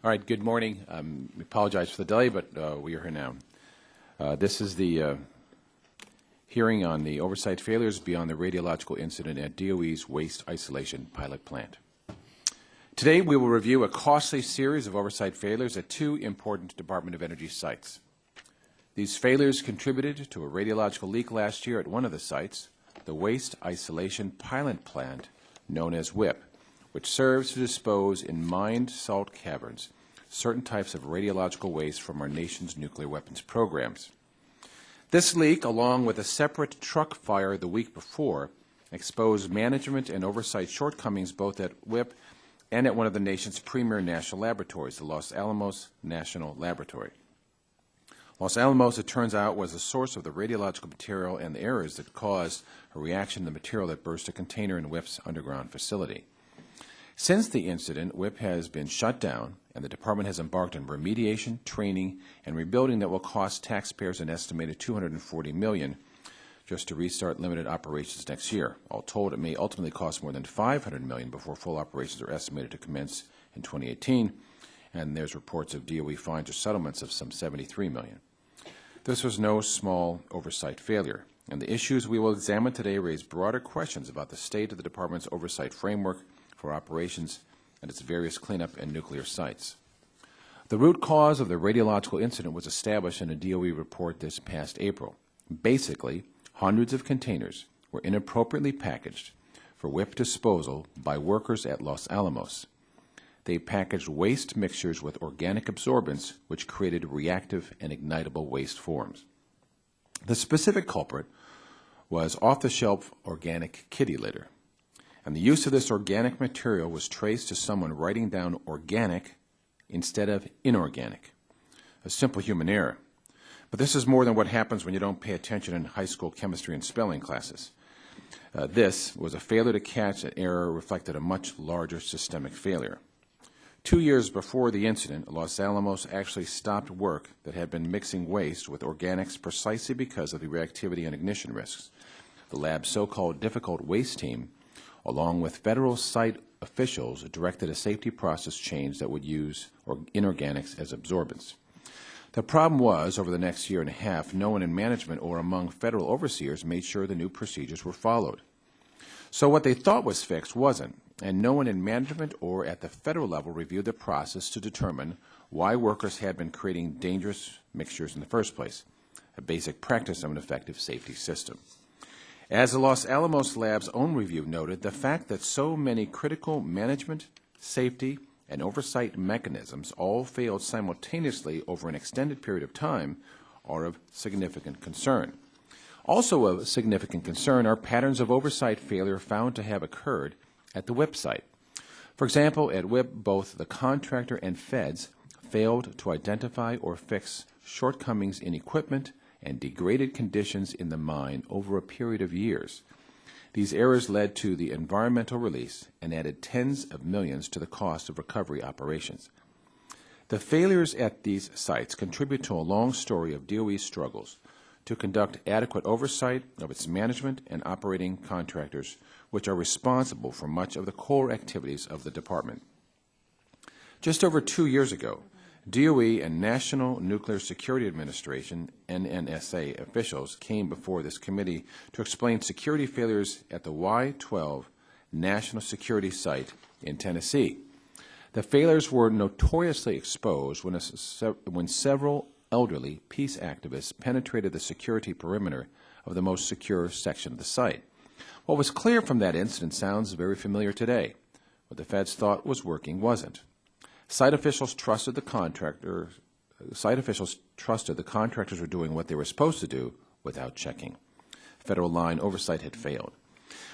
All right, good morning. We apologize for the delay, but we are here now. This is the hearing on the oversight failures beyond the radiological incident at DOE's waste isolation pilot plant. Today, we will review a costly series of oversight failures at two important Department of Energy sites. These failures contributed to a radiological leak last year at one of the sites, the Waste Isolation Pilot Plant, known as WIPP, which serves to dispose in mined salt caverns certain types of radiological waste from our nation's nuclear weapons programs. This leak, along with a separate truck fire the week before, exposed management and oversight shortcomings both at WIPP and at one of the nation's premier national laboratories, the Los Alamos National Laboratory. Los Alamos, it turns out, was the source of the radiological material and the errors that caused a reaction in the material that burst a container in WIPP's underground facility. Since the incident, WIPP has been shut down, and the department has embarked on remediation, training, and rebuilding that will cost taxpayers an estimated $240 million just to restart limited operations next year. All told, it may ultimately cost more than $500 million before full operations are estimated to commence in 2018, and there's reports of DOE fines or settlements of some $73 million. This was no small oversight failure, and the issues we will examine today raise broader questions about the state of the department's oversight framework for operations at its various cleanup and nuclear sites. The root cause of the radiological incident was established in a DOE report this past April. Basically, hundreds of containers were inappropriately packaged for WIPP disposal by workers at Los Alamos. They packaged waste mixtures with organic absorbents, which created reactive and ignitable waste forms. The specific culprit was off-the-shelf organic kitty litter, and the use of this organic material was traced to someone writing down organic instead of inorganic, a simple human error. But this is more than what happens when you don't pay attention in high school chemistry and spelling classes. This was a failure to catch an error reflected a much larger systemic failure. 2 years before the incident, Los Alamos actually stopped work that had been mixing waste with organics precisely because of the reactivity and ignition risks. The lab's so-called difficult waste team, along with federal site officials, directed a safety process change that would use inorganics as absorbents. The problem was, over the next year and a half, no one in management or among federal overseers made sure the new procedures were followed. So what they thought was fixed wasn't, and no one in management or at the federal level reviewed the process to determine why workers had been creating dangerous mixtures in the first place, a basic practice of an effective safety system. As the Los Alamos Lab's own review noted, the fact that so many critical management, safety, and oversight mechanisms all failed simultaneously over an extended period of time are of significant concern. Also of significant concern are patterns of oversight failure found to have occurred at the WIPP site. For example, at WIPP, both the contractor and feds failed to identify or fix shortcomings in equipment and degraded conditions in the mine over a period of years. These errors led to the environmental release and added tens of millions to the cost of recovery operations. The failures at these sites contribute to a long story of DOE's struggles to conduct adequate oversight of its management and operating contractors, which are responsible for much of the core activities of the department. Just over 2 years ago, DOE and National Nuclear Security Administration, NNSA, officials came before this committee to explain security failures at the Y-12 National Security Site in Tennessee. The failures were notoriously exposed when several elderly peace activists penetrated the security perimeter of the most secure section of the site. What was clear from that incident sounds very familiar today. What the feds thought was working wasn't. Site officials trusted the contractors were doing what they were supposed to do without checking. Federal line oversight had failed.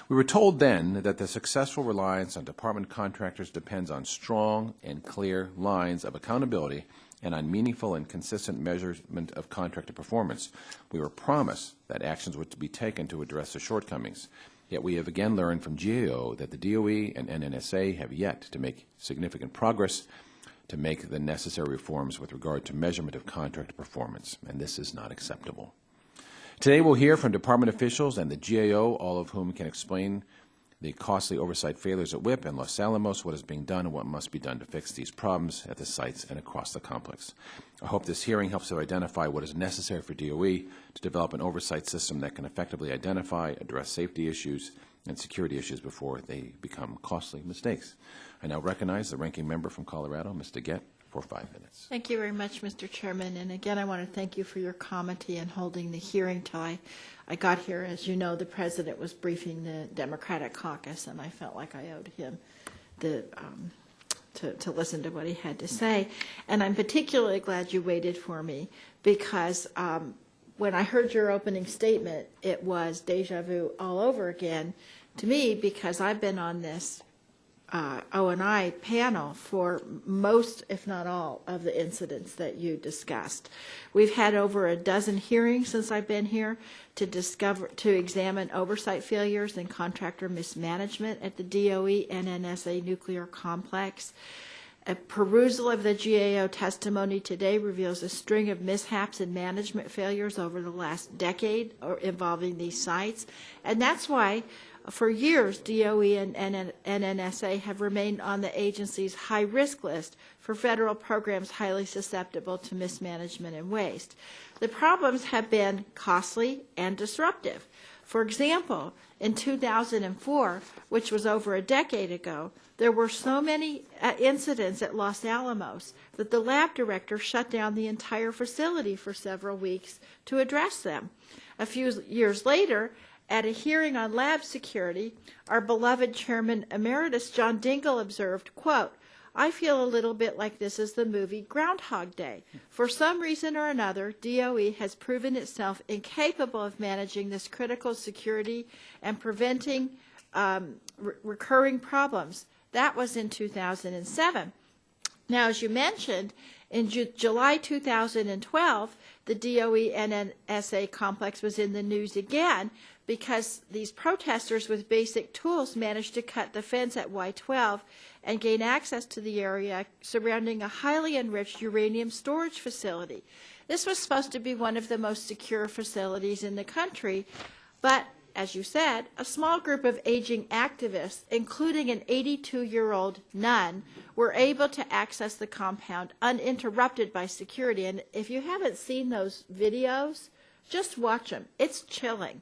We were told then that the successful reliance on department contractors depends on strong and clear lines of accountability and on meaningful and consistent measurement of contractor performance. We were promised that actions would be taken to address the shortcomings. Yet we have again learned from GAO that the DOE and NNSA have yet to make significant progress to make the necessary reforms with regard to measurement of contractor performance, and this is not acceptable. Today we'll hear from department officials and the GAO, all of whom can explain the costly oversight failures at WIP and Los Alamos, what is being done and what must be done to fix these problems at the sites and across the complex. I hope this hearing helps to identify what is necessary for DOE to develop an oversight system that can effectively identify, address safety issues, and security issues before they become costly mistakes. I now recognize the ranking member from Colorado, Mr. Gett, for 5 minutes. Thank you very much, Mr. Chairman. And again, I want to thank you for your comity and holding the hearing till I got here. As you know, the President was briefing the Democratic caucus, and I felt like I owed him to listen to what he had to say. And I'm particularly glad you waited for me because when I heard your opening statement, it was deja vu all over again to me because I've been on this O&I panel for most, if not all, of the incidents that you discussed. We've had over a dozen hearings since I've been here to examine oversight failures and contractor mismanagement at the DOE and NSA nuclear complex. A perusal of the GAO testimony today reveals a string of mishaps and management failures over the last decade involving these sites, and that's why for years, DOE and NNSA have remained on the agency's high-risk list for federal programs highly susceptible to mismanagement and waste. The problems have been costly and disruptive. For example, in 2004, which was over a decade ago, there were so many incidents at Los Alamos that the lab director shut down the entire facility for several weeks to address them. A few years later, at a hearing on lab security, our beloved Chairman Emeritus John Dingell observed, quote, "I feel a little bit like this is the movie Groundhog Day. For some reason or another, DOE has proven itself incapable of managing this critical security and preventing recurring problems." That was in 2007. Now, as you mentioned, in July 2012, the DOE NNSA complex was in the news again because these protesters with basic tools managed to cut the fence at Y12 and gain access to the area surrounding a highly enriched uranium storage facility. This was supposed to be one of the most secure facilities in the country, but as you said, a small group of aging activists, including an 82-year-old nun, were able to access the compound uninterrupted by security. And if you haven't seen those videos, just watch them. It's chilling.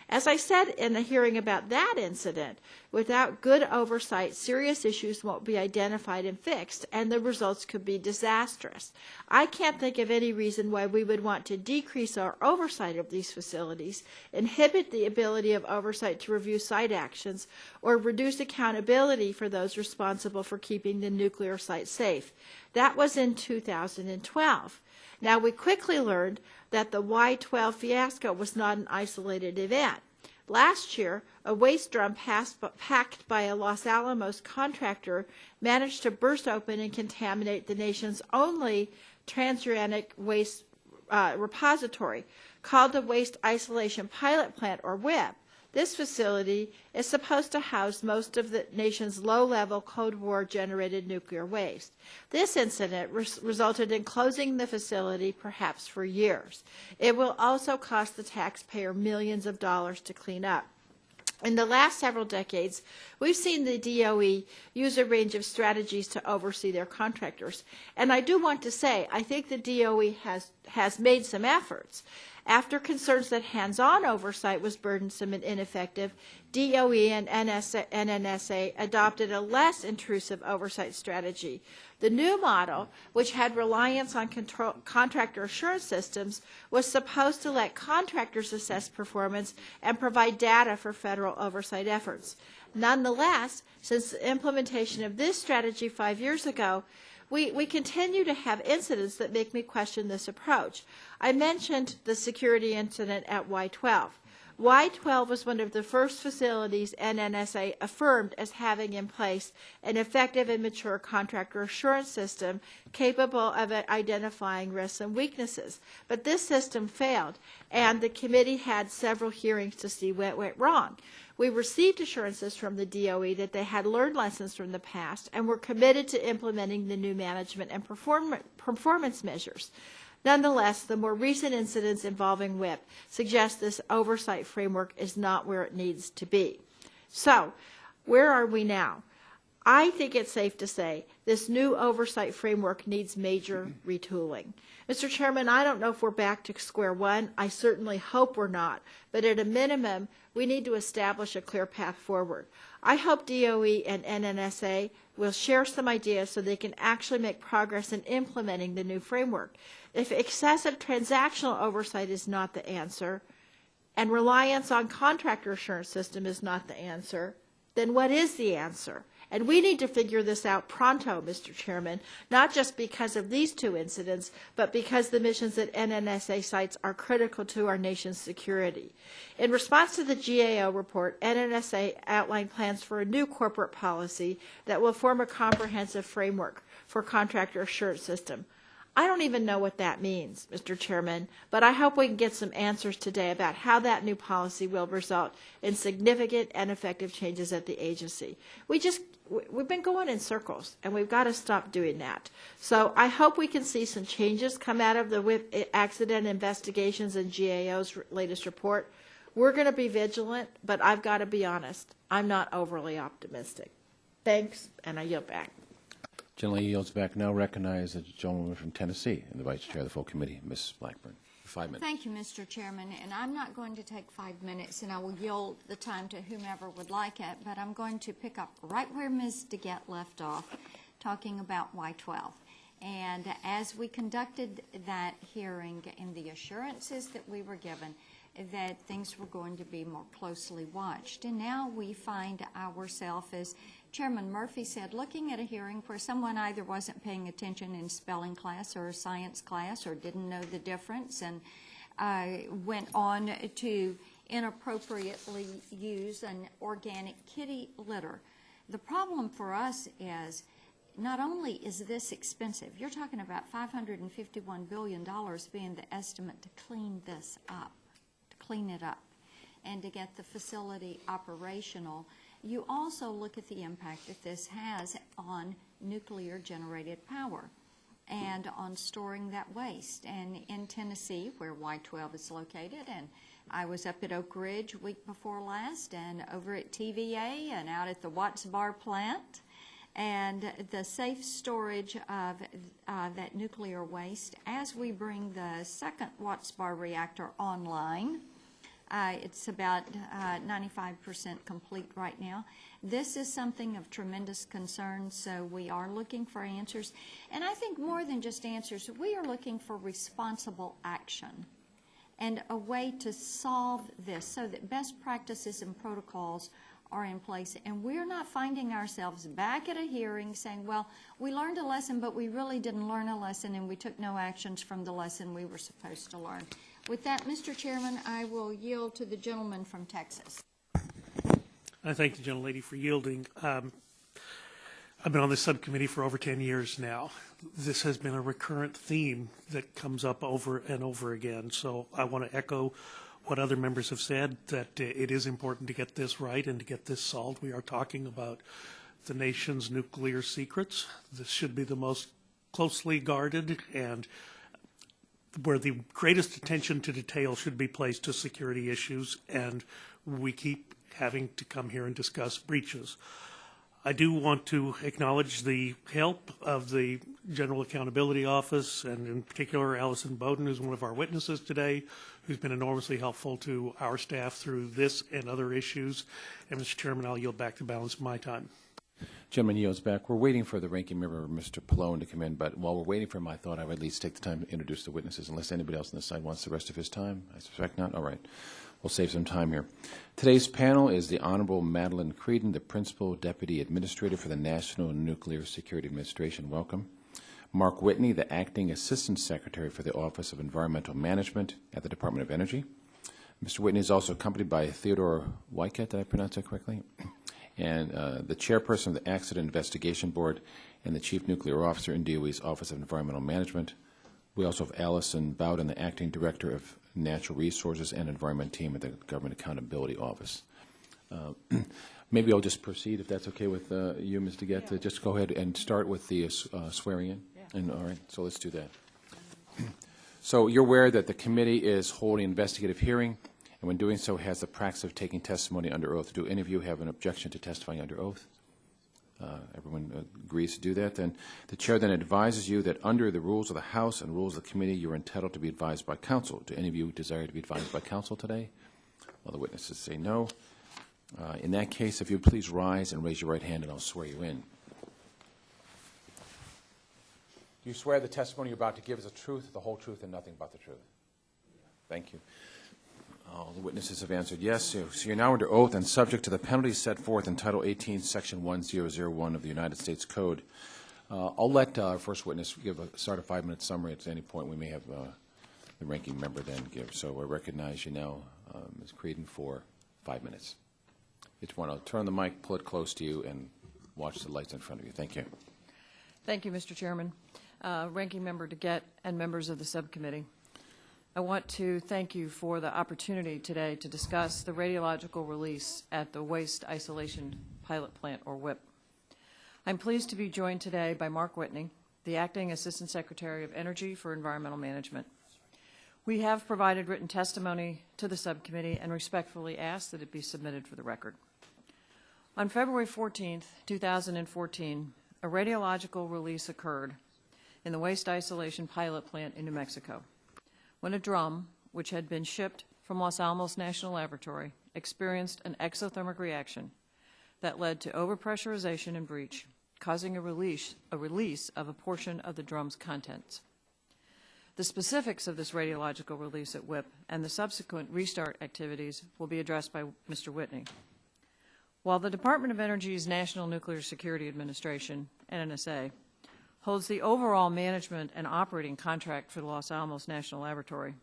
As I said in the hearing about that incident, without good oversight, serious issues won't be identified and fixed, and the results could be disastrous. I can't think of any reason why we would want to decrease our oversight of these facilities, inhibit the ability of oversight to review site actions, or reduce accountability for those responsible for keeping the nuclear site safe. That was in 2012. Now, we quickly learned that the Y12 fiasco was not an isolated event. Last year, a waste drum packed by a Los Alamos contractor managed to burst open and contaminate the nation's only transuranic waste repository, called the Waste Isolation Pilot Plant, or WIP. This facility is supposed to house most of the nation's low-level Cold War-generated nuclear waste. This incident resulted in closing the facility perhaps for years. It will also cost the taxpayer millions of dollars to clean up. In the last several decades, we've seen the DOE use a range of strategies to oversee their contractors. And I do want to say, I think the DOE has made some efforts. After concerns that hands-on oversight was burdensome and ineffective, DOE and NNSA adopted a less intrusive oversight strategy. The new model, which had reliance on contractor assurance systems, was supposed to let contractors assess performance and provide data for federal oversight efforts. Nonetheless, since the implementation of this strategy 5 years ago, we continue to have incidents that make me question this approach. I mentioned the security incident at Y12. Y12 was one of the first facilities NNSA affirmed as having in place an effective and mature contractor assurance system capable of identifying risks and weaknesses. But this system failed, and the committee had several hearings to see what went wrong. We received assurances from the DOE that they had learned lessons from the past and were committed to implementing the new management and performance measures. Nonetheless, the more recent incidents involving WIP suggest this oversight framework is not where it needs to be. So, Where are we now? I think it's safe to say this new oversight framework needs major retooling. Mr. Chairman, I don't know if we're back to square one. I certainly hope we're not. But at a minimum, we need to establish a clear path forward. I hope DOE and NNSA will share some ideas so they can actually make progress in implementing the new framework. If excessive transactional oversight is not the answer, and reliance on contractor assurance system is not the answer, then what is the answer? And we need to figure this out pronto, Mr. Chairman, not just because of these two incidents, but because the missions at NNSA sites are critical to our nation's security. In response to the GAO report, NNSA outlined plans for a new corporate policy that will form a comprehensive framework for contractor assurance system. I don't even know what that means, Mr. Chairman, but I hope we can get some answers today about how that new policy will result in significant and effective changes at the agency. We've been going in circles, and we've got to stop doing that. So I hope we can see some changes come out of the accident investigations and GAO's latest report. We're going to be vigilant, but I've got to be honest, I'm not overly optimistic. Thanks, and I yield back. Gentleman yields back. Now recognize the gentleman from Tennessee and the Vice Chair of the full committee, Ms. Blackburn. 5 minutes. Thank you, Mr. Chairman. And I'm not going to take 5 minutes, and I will yield the time to whomever would like it, but I'm going to pick up right where Ms. DeGette left off, talking about Y12. And as we conducted that hearing and the assurances that we were given, that things were going to be more closely watched. And now we find ourselves, as Chairman Murphy said, looking at a hearing where someone either wasn't paying attention in spelling class or science class or didn't know the difference and went on to inappropriately use an organic kitty litter. The problem for us is not only is this expensive, you're talking about $551 billion being the estimate to clean this up, to clean it up, and to get the facility operational. You also look at the impact that this has on nuclear-generated power and on storing that waste. And in Tennessee, where Y12 is located, and I was up at Oak Ridge week before last and over at TVA and out at the Watts Bar plant, and the safe storage of that nuclear waste as we bring the second Watts Bar reactor online. It's about 95% complete right now. This is something of tremendous concern, so we are looking for answers. And I think more than just answers, we are looking for responsible action and a way to solve this so that best practices and protocols are in place. And we're not finding ourselves back at a hearing saying, well, we learned a lesson, but we really didn't learn a lesson, and we took no actions from the lesson we were supposed to learn. With that, Mr. Chairman, I will yield to the gentleman from Texas. I thank the gentlelady for yielding. I've been on this subcommittee for over 10 years now. This has been a recurrent theme that comes up over and over again. So I want to echo what other members have said, that it is important to get this right and to get this solved. We are talking about the nation's nuclear secrets. This should be the most closely guarded and where the greatest attention to detail should be placed to security issues, and we keep having to come here and discuss breaches. I do want to acknowledge the help of the General Accountability Office, and in particular Allison Bowden, who's one of our witnesses today, who's been enormously helpful to our staff through this and other issues. And Mr. Chairman, I'll yield back the balance of my time. Gentleman yields back. We're waiting for the ranking member, Mr. Pallone, to come in, but while we're waiting for him, I thought I would at least take the time to introduce the witnesses, unless anybody else on this side wants the rest of his time. I suspect not. All right. We'll save some time here. Today's panel is the Honorable Madeline Creedon, the Principal Deputy Administrator for the National Nuclear Security Administration. Welcome. Mark Whitney, the Acting Assistant Secretary for the Office of Environmental Management at the Department of Energy. Mr. Whitney is also accompanied by Theodore Wyket, did I pronounce that correctly? And the Chairperson of the Accident Investigation Board and the Chief Nuclear Officer in DOE's Office of Environmental Management. We also have Allison Bowden, the Acting Director of Natural Resources and Environment Team at the Government Accountability Office. Maybe I'll just proceed, if that's okay with you, Ms. DeGette, to just go ahead and start with the swearing in. Yeah. And, all right, so let's do that. So you're aware that the committee is holding an investigative hearing and when doing so has the practice of taking testimony under oath. Do any of you have an objection to testifying under oath? Everyone agrees to do that. Then the chair then advises you that under the rules of the House and rules of the committee, you're entitled to be advised by counsel. Do any of you desire to be advised by counsel today? Well, the witnesses say no. In that case, if you would please rise and raise your right hand, and I'll swear you in. Do you swear the testimony you're about to give is the truth, the whole truth, and nothing but the truth? Thank you. All the witnesses have answered yes. So you're now under oath and subject to the penalties set forth in Title 18, Section 1001 of the United States Code. I'll let our first witness start a 5-minute summary. At any point, we may have the ranking member then give. So I recognize you now, Ms. Creedon, for 5 minutes. Each one, I'll turn the mic, pull it close to you, and watch the lights in front of you. Thank you. Thank you, Mr. Chairman. Ranking Member DeGette and members of the subcommittee. I want to thank you for the opportunity today to discuss the radiological release at the Waste Isolation Pilot Plant, or WIP. I'm pleased to be joined today by Mark Whitney, the Acting Assistant Secretary of Energy for Environmental Management. We have provided written testimony to the subcommittee and respectfully ask that it be submitted for the record. On February 14, 2014, a radiological release occurred in the Waste Isolation Pilot Plant in New Mexico, when a drum, which had been shipped from Los Alamos National Laboratory, experienced an exothermic reaction that led to overpressurization and breach, causing a release of a portion of the drum's contents. The specifics of this radiological release at WIP and the subsequent restart activities will be addressed by Mr. Whitney. While the Department of Energy's National Nuclear Security Administration, NNSA, holds the overall management and operating contract for the Los Alamos National Laboratory,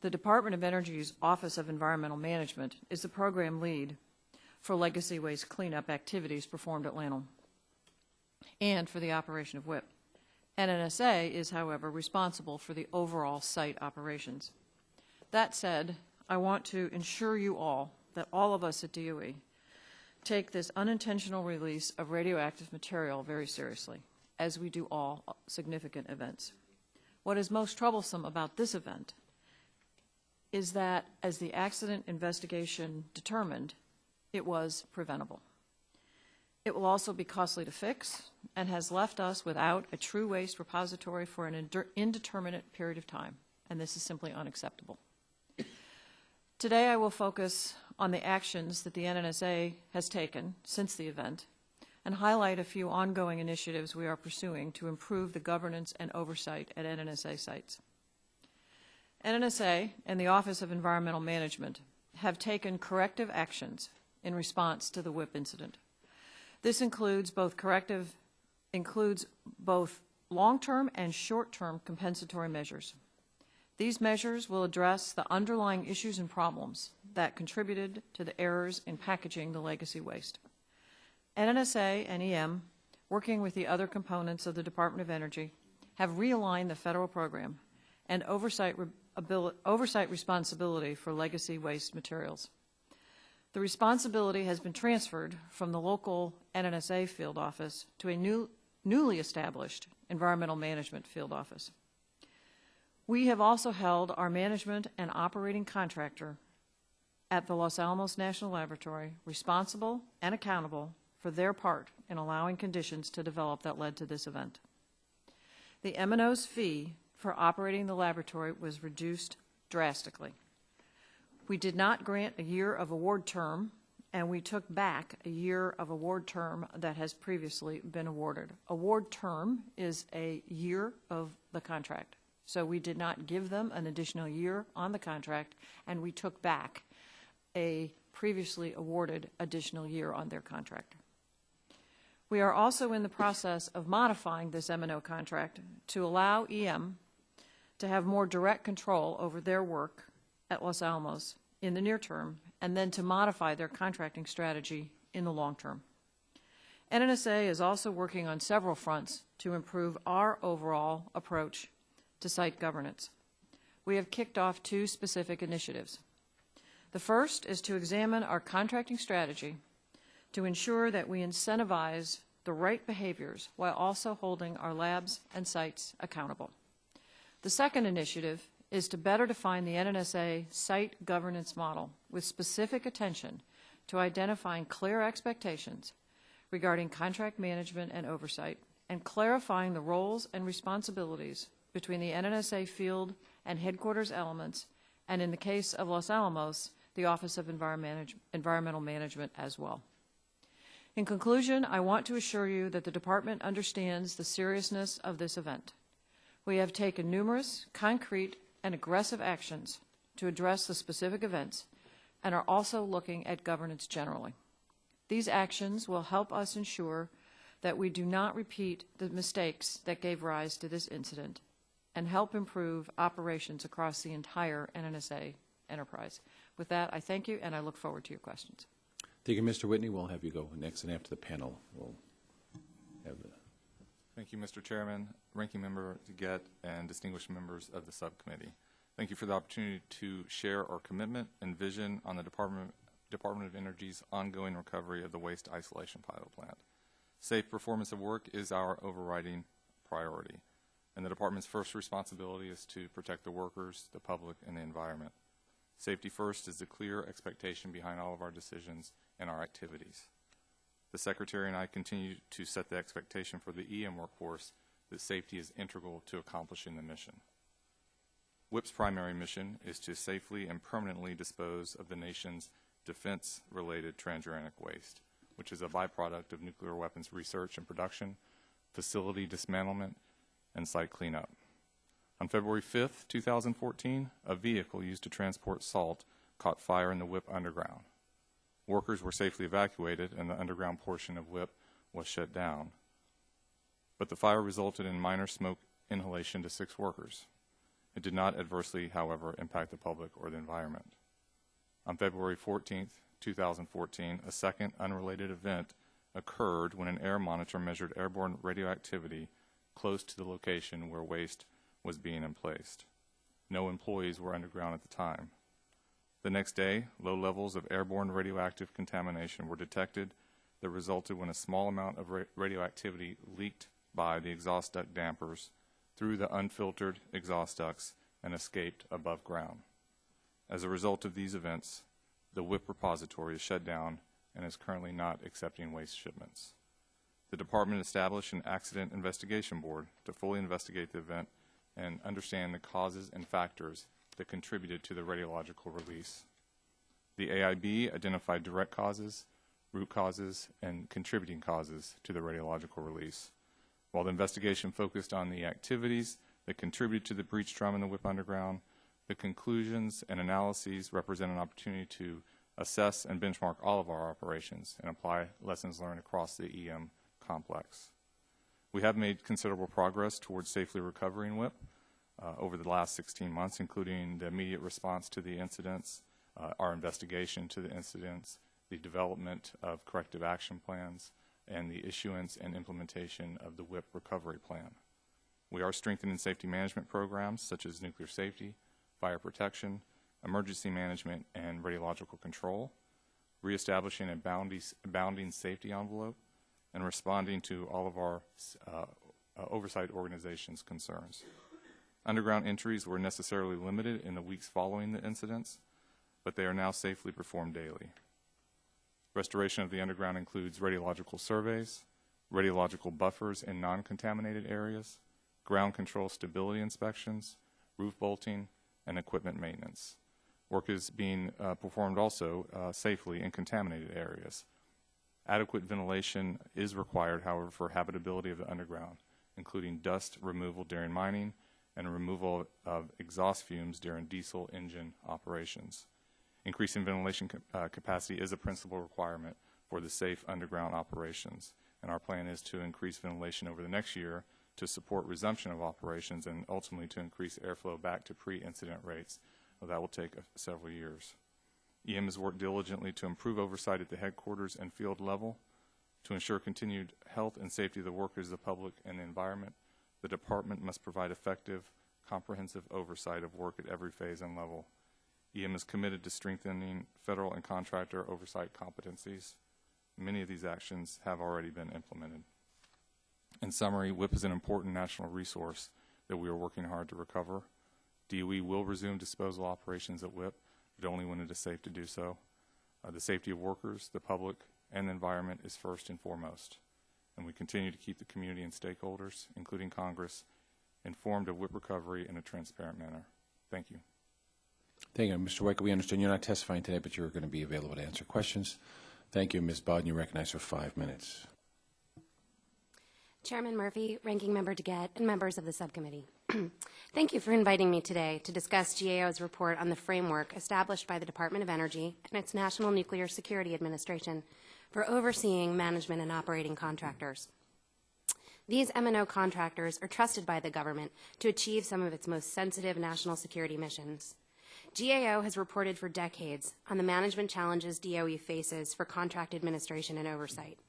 the Department of Energy's Office of Environmental Management is the program lead for legacy waste cleanup activities performed at LANL and for the operation of WIP. NNSA is, however, responsible for the overall site operations. That said, I want to assure you all that all of us at DOE take this unintentional release of radioactive material very seriously, as we do all significant events. What is most troublesome about this event is that, as the accident investigation determined, it was preventable. It will also be costly to fix and has left us without a true waste repository for an indeterminate period of time, and this is simply unacceptable. Today I will focus on the actions that the NNSA has taken since the event and highlight a few ongoing initiatives we are pursuing to improve the governance and oversight at NNSA sites. NNSA and the Office of Environmental Management have taken corrective actions in response to the WIP incident. This includes both long-term and short-term compensatory measures. These measures will address the underlying issues and problems that contributed to the errors in packaging the legacy waste. NNSA and EM, working with the other components of the Department of Energy, have realigned the federal program and oversight responsibility for legacy waste materials. The responsibility has been transferred from the local NNSA field office to a newly established environmental management field office. We have also held our management and operating contractor at the Los Alamos National Laboratory responsible and accountable for their part in allowing conditions to develop that led to this event. The M&O's fee for operating the laboratory was reduced drastically. We did not grant a year of award term, and we took back a year of award term that has previously been awarded. Award term is a year of the contract. So we did not give them an additional year on the contract, and we took back a previously awarded additional year on their contract. We are also in the process of modifying this M&O contract to allow EM to have more direct control over their work at Los Alamos in the near term, and then to modify their contracting strategy in the long term. NNSA is also working on several fronts to improve our overall approach to site governance. We have kicked off two specific initiatives. The first is to examine our contracting strategy to ensure that we incentivize the right behaviors while also holding our labs and sites accountable. The second initiative is to better define the NNSA site governance model with specific attention to identifying clear expectations regarding contract management and oversight, and clarifying the roles and responsibilities between the NNSA field and headquarters elements, and in the case of Los Alamos, the Office of Environmental Management as well. In conclusion, I want to assure you that the Department understands the seriousness of this event. We have taken numerous, concrete, and aggressive actions to address the specific events and are also looking at governance generally. These actions will help us ensure that we do not repeat the mistakes that gave rise to this incident and help improve operations across the entire NNSA enterprise. With that, I thank you, and I look forward to your questions. Thank you, Mr. Whitney. We'll have you go next, and after the panel, we'll have the... Thank you, Mr. Chairman, Ranking Member DeGette, and distinguished members of the subcommittee. Thank you for the opportunity to share our commitment and vision on the Department of Energy's ongoing recovery of the waste isolation pilot plant. Safe performance of work is our overriding priority, and the Department's first responsibility is to protect the workers, the public, and the environment. Safety first is the clear expectation behind all of our decisions and our activities. The Secretary and I continue to set the expectation for the EM workforce that safety is integral to accomplishing the mission. WIP's primary mission is to safely and permanently dispose of the nation's defense-related transuranic waste, which is a byproduct of nuclear weapons research and production, facility dismantlement, and site cleanup. On February 5th, 2014, a vehicle used to transport salt caught fire in the WIP underground. Workers were safely evacuated and the underground portion of WIP was shut down. But the fire resulted in minor smoke inhalation to 6 workers. It did not adversely, however, impact the public or the environment. On February 14th, 2014, a second unrelated event occurred when an air monitor measured airborne radioactivity close to the location where waste was being emplaced. No employees were underground at the time. The next day, low levels of airborne radioactive contamination were detected that resulted when a small amount of radioactivity leaked by the exhaust duct dampers through the unfiltered exhaust ducts and escaped above ground. As a result of these events, the WIP repository is shut down and is currently not accepting waste shipments. The Department established an accident investigation board to fully investigate the event and understand the causes and factors that contributed to the radiological release. The AIB identified direct causes, root causes, and contributing causes to the radiological release. While the investigation focused on the activities that contributed to the breach trauma in the WIP underground, the conclusions and analyses represent an opportunity to assess and benchmark all of our operations and apply lessons learned across the EM complex. We have made considerable progress towards safely recovering WIP over the last 16 months, including the immediate response to the incidents, our investigation to the incidents, the development of corrective action plans, and the issuance and implementation of the WIP recovery plan. We are strengthening safety management programs such as nuclear safety, fire protection, emergency management, and radiological control, reestablishing a bounding safety envelope, and responding to all of our oversight organization's concerns. Underground entries were necessarily limited in the weeks following the incidents, but they are now safely performed daily. Restoration of the underground includes radiological surveys, radiological buffers in non-contaminated areas, ground control stability inspections, roof bolting, and equipment maintenance. Work is being performed also safely in contaminated areas. Adequate ventilation is required, however, for habitability of the underground, including dust removal during mining and removal of exhaust fumes during diesel engine operations. Increasing ventilation capacity is a principal requirement for the safe underground operations, and our plan is to increase ventilation over the next year to support resumption of operations and ultimately to increase airflow back to pre-incident rates. Well, that will take several years. EM has worked diligently to improve oversight at the headquarters and field level. To ensure continued health and safety of the workers, the public, and the environment, the Department must provide effective, comprehensive oversight of work at every phase and level. EM is committed to strengthening federal and contractor oversight competencies. Many of these actions have already been implemented. In summary, WIP is an important national resource that we are working hard to recover. DOE will resume disposal operations at WIP, but only when it is safe to do so. The safety of workers, the public, and the environment is first and foremost. And we continue to keep the community and stakeholders, including Congress, informed of WIP recovery in a transparent manner. Thank you. Thank you. Mr. Weicker, we understand you're not testifying today, but you're going to be available to answer questions. Thank you. Ms. Bowden, you're recognized for 5 minutes. Chairman Murphy, Ranking Member DeGette, and members of the subcommittee. Thank you for inviting me today to discuss GAO's report on the framework established by the Department of Energy and its National Nuclear Security Administration for overseeing management and operating contractors. These M&O contractors are trusted by the government to achieve some of its most sensitive national security missions. GAO has reported for decades on the management challenges DOE faces for contract administration and oversight.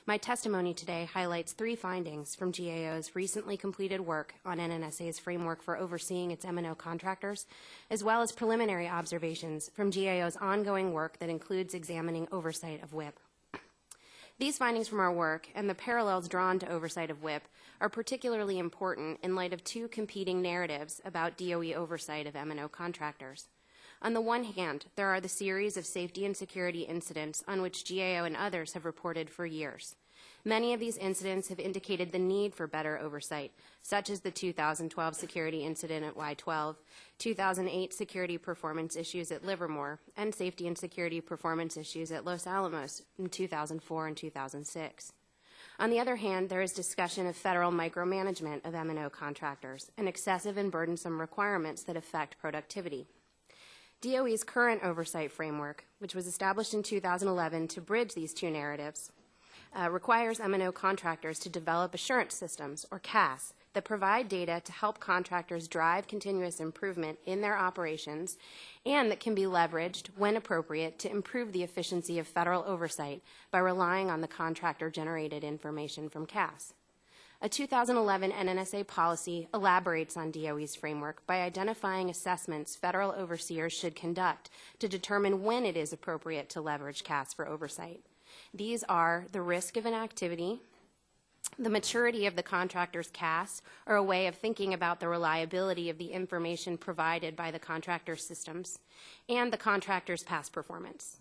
My testimony today highlights 3 findings from GAO's recently completed work on NNSA's framework for overseeing its M&O contractors, as well as preliminary observations from GAO's ongoing work that includes examining oversight of WIP. These findings from our work and the parallels drawn to oversight of WIP are particularly important in light of 2 competing narratives about DOE oversight of M&O contractors. On the one hand, there are the series of safety and security incidents on which GAO and others have reported for years. Many of these incidents have indicated the need for better oversight, such as the 2012 security incident at Y-12, 2008 security performance issues at Livermore, and safety and security performance issues at Los Alamos in 2004 and 2006. On the other hand, there is discussion of federal micromanagement of M&O contractors and excessive and burdensome requirements that affect productivity. DOE's current oversight framework, which was established in 2011 to bridge these 2 narratives, requires M&O contractors to develop assurance systems, or CAS, that provide data to help contractors drive continuous improvement in their operations and that can be leveraged, when appropriate, to improve the efficiency of federal oversight by relying on the contractor-generated information from CAS. A 2011 NNSA policy elaborates on DOE's framework by identifying assessments federal overseers should conduct to determine when it is appropriate to leverage CAS for oversight. These are the risk of an activity, the maturity of the contractor's CAS, or a way of thinking about the reliability of the information provided by the contractor's systems, and the contractor's past performance.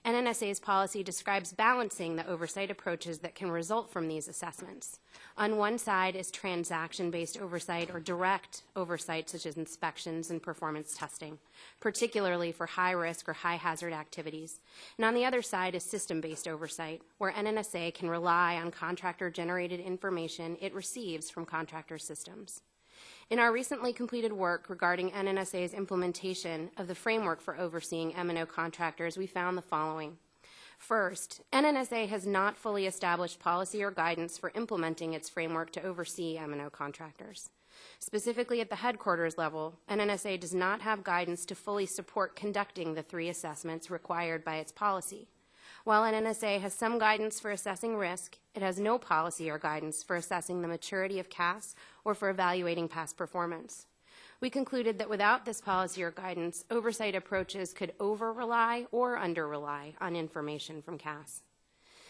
NNSA's policy describes balancing the oversight approaches that can result from these assessments. On one side is transaction-based oversight or direct oversight, such as inspections and performance testing, particularly for high-risk or high-hazard activities. And on the other side is system-based oversight, where NNSA can rely on contractor-generated information it receives from contractor systems. In our recently completed work regarding NNSA's implementation of the framework for overseeing M&O contractors, we found the following. First, NNSA has not fully established policy or guidance for implementing its framework to oversee M&O contractors. Specifically at the headquarters level, NNSA does not have guidance to fully support conducting the 3 assessments required by its policy. While NNSA has some guidance for assessing risk, it has no policy or guidance for assessing the maturity of CAS or for evaluating past performance. We concluded that without this policy or guidance, oversight approaches could over-rely or under-rely on information from CAS.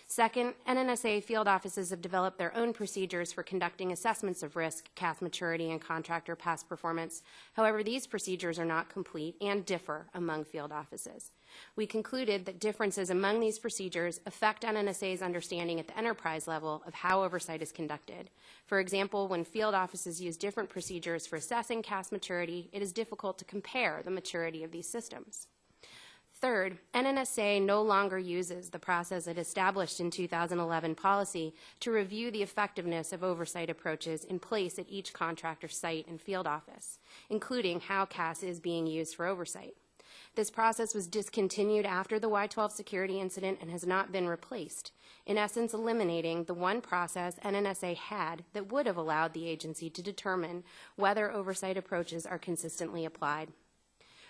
Second, NNSA field offices have developed their own procedures for conducting assessments of risk, CAS maturity, and contractor past performance. However, these procedures are not complete and differ among field offices. We concluded that differences among these procedures affect NNSA's understanding at the enterprise level of how oversight is conducted. For example, when field offices use different procedures for assessing CAS maturity, it is difficult to compare the maturity of these systems. Third, NNSA no longer uses the process it established in 2011 policy to review the effectiveness of oversight approaches in place at each contractor site and field office, including how CAS is being used for oversight. This process was discontinued after the Y-12 security incident and has not been replaced, in essence eliminating the one process NNSA had that would have allowed the agency to determine whether oversight approaches are consistently applied.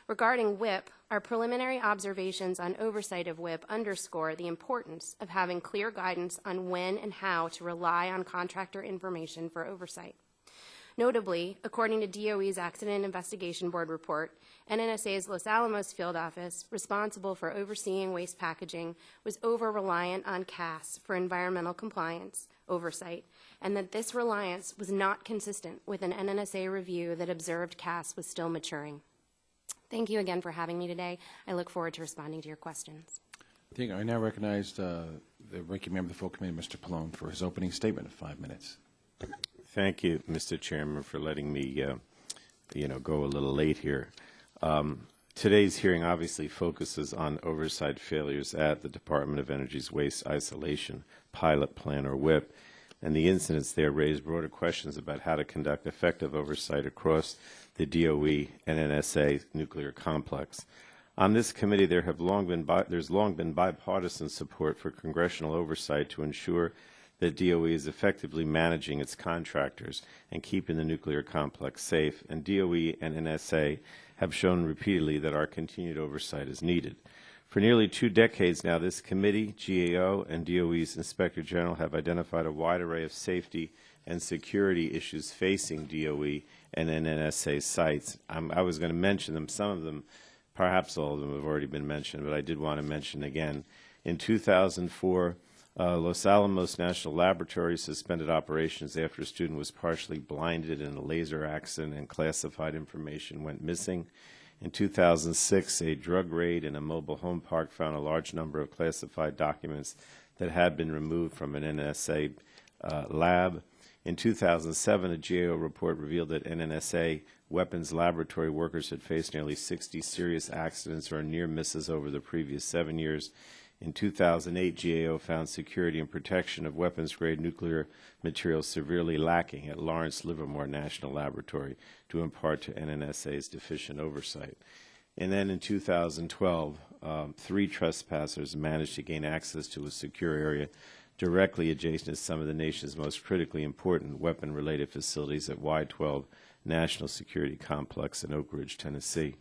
Regarding WIP, our preliminary observations on oversight of WIP underscore the importance of having clear guidance on when and how to rely on contractor information for oversight. Notably, according to DOE's Accident Investigation Board report, NNSA's Los Alamos field office, responsible for overseeing waste packaging, was over-reliant on CAS for environmental compliance oversight, and that this reliance was not consistent with an NNSA review that observed CAS was still maturing. Thank you again for having me today. I look forward to responding to your questions. I now recognize the ranking member of the full committee, Mr. Pallone, for his opening statement of 5 minutes. Thank you, Mr. Chairman, for letting me, go a little late here. Today's hearing obviously focuses on oversight failures at the Department of Energy's Waste Isolation Pilot Plan, or WIP, and the incidents there raised broader questions about how to conduct effective oversight across the DOE and NNSA nuclear complex. On this committee, there's long been bipartisan support for congressional oversight to ensure that DOE is effectively managing its contractors and keeping the nuclear complex safe, and DOE and NNSA have shown repeatedly that our continued oversight is needed. For nearly 2 decades now, this committee, GAO, and DOE's Inspector General have identified a wide array of safety and security issues facing DOE and NNSA sites. I was going to mention them. Some of them, perhaps all of them, have already been mentioned, but I did want to mention again. In 2004, Los Alamos National Laboratory suspended operations after a student was partially blinded in a laser accident and classified information went missing. In 2006, a drug raid in a mobile home park found a large number of classified documents that had been removed from an NNSA lab. In 2007, a GAO report revealed that NNSA weapons laboratory workers had faced nearly 60 serious accidents or near misses over the previous 7 years. In 2008, GAO found security and protection of weapons-grade nuclear materials severely lacking at Lawrence Livermore National Laboratory, due in part to NNSA's deficient oversight. And then in 2012, 3 trespassers managed to gain access to a secure area directly adjacent to some of the nation's most critically important weapon-related facilities at Y-12 National Security Complex in Oak Ridge, Tennessee.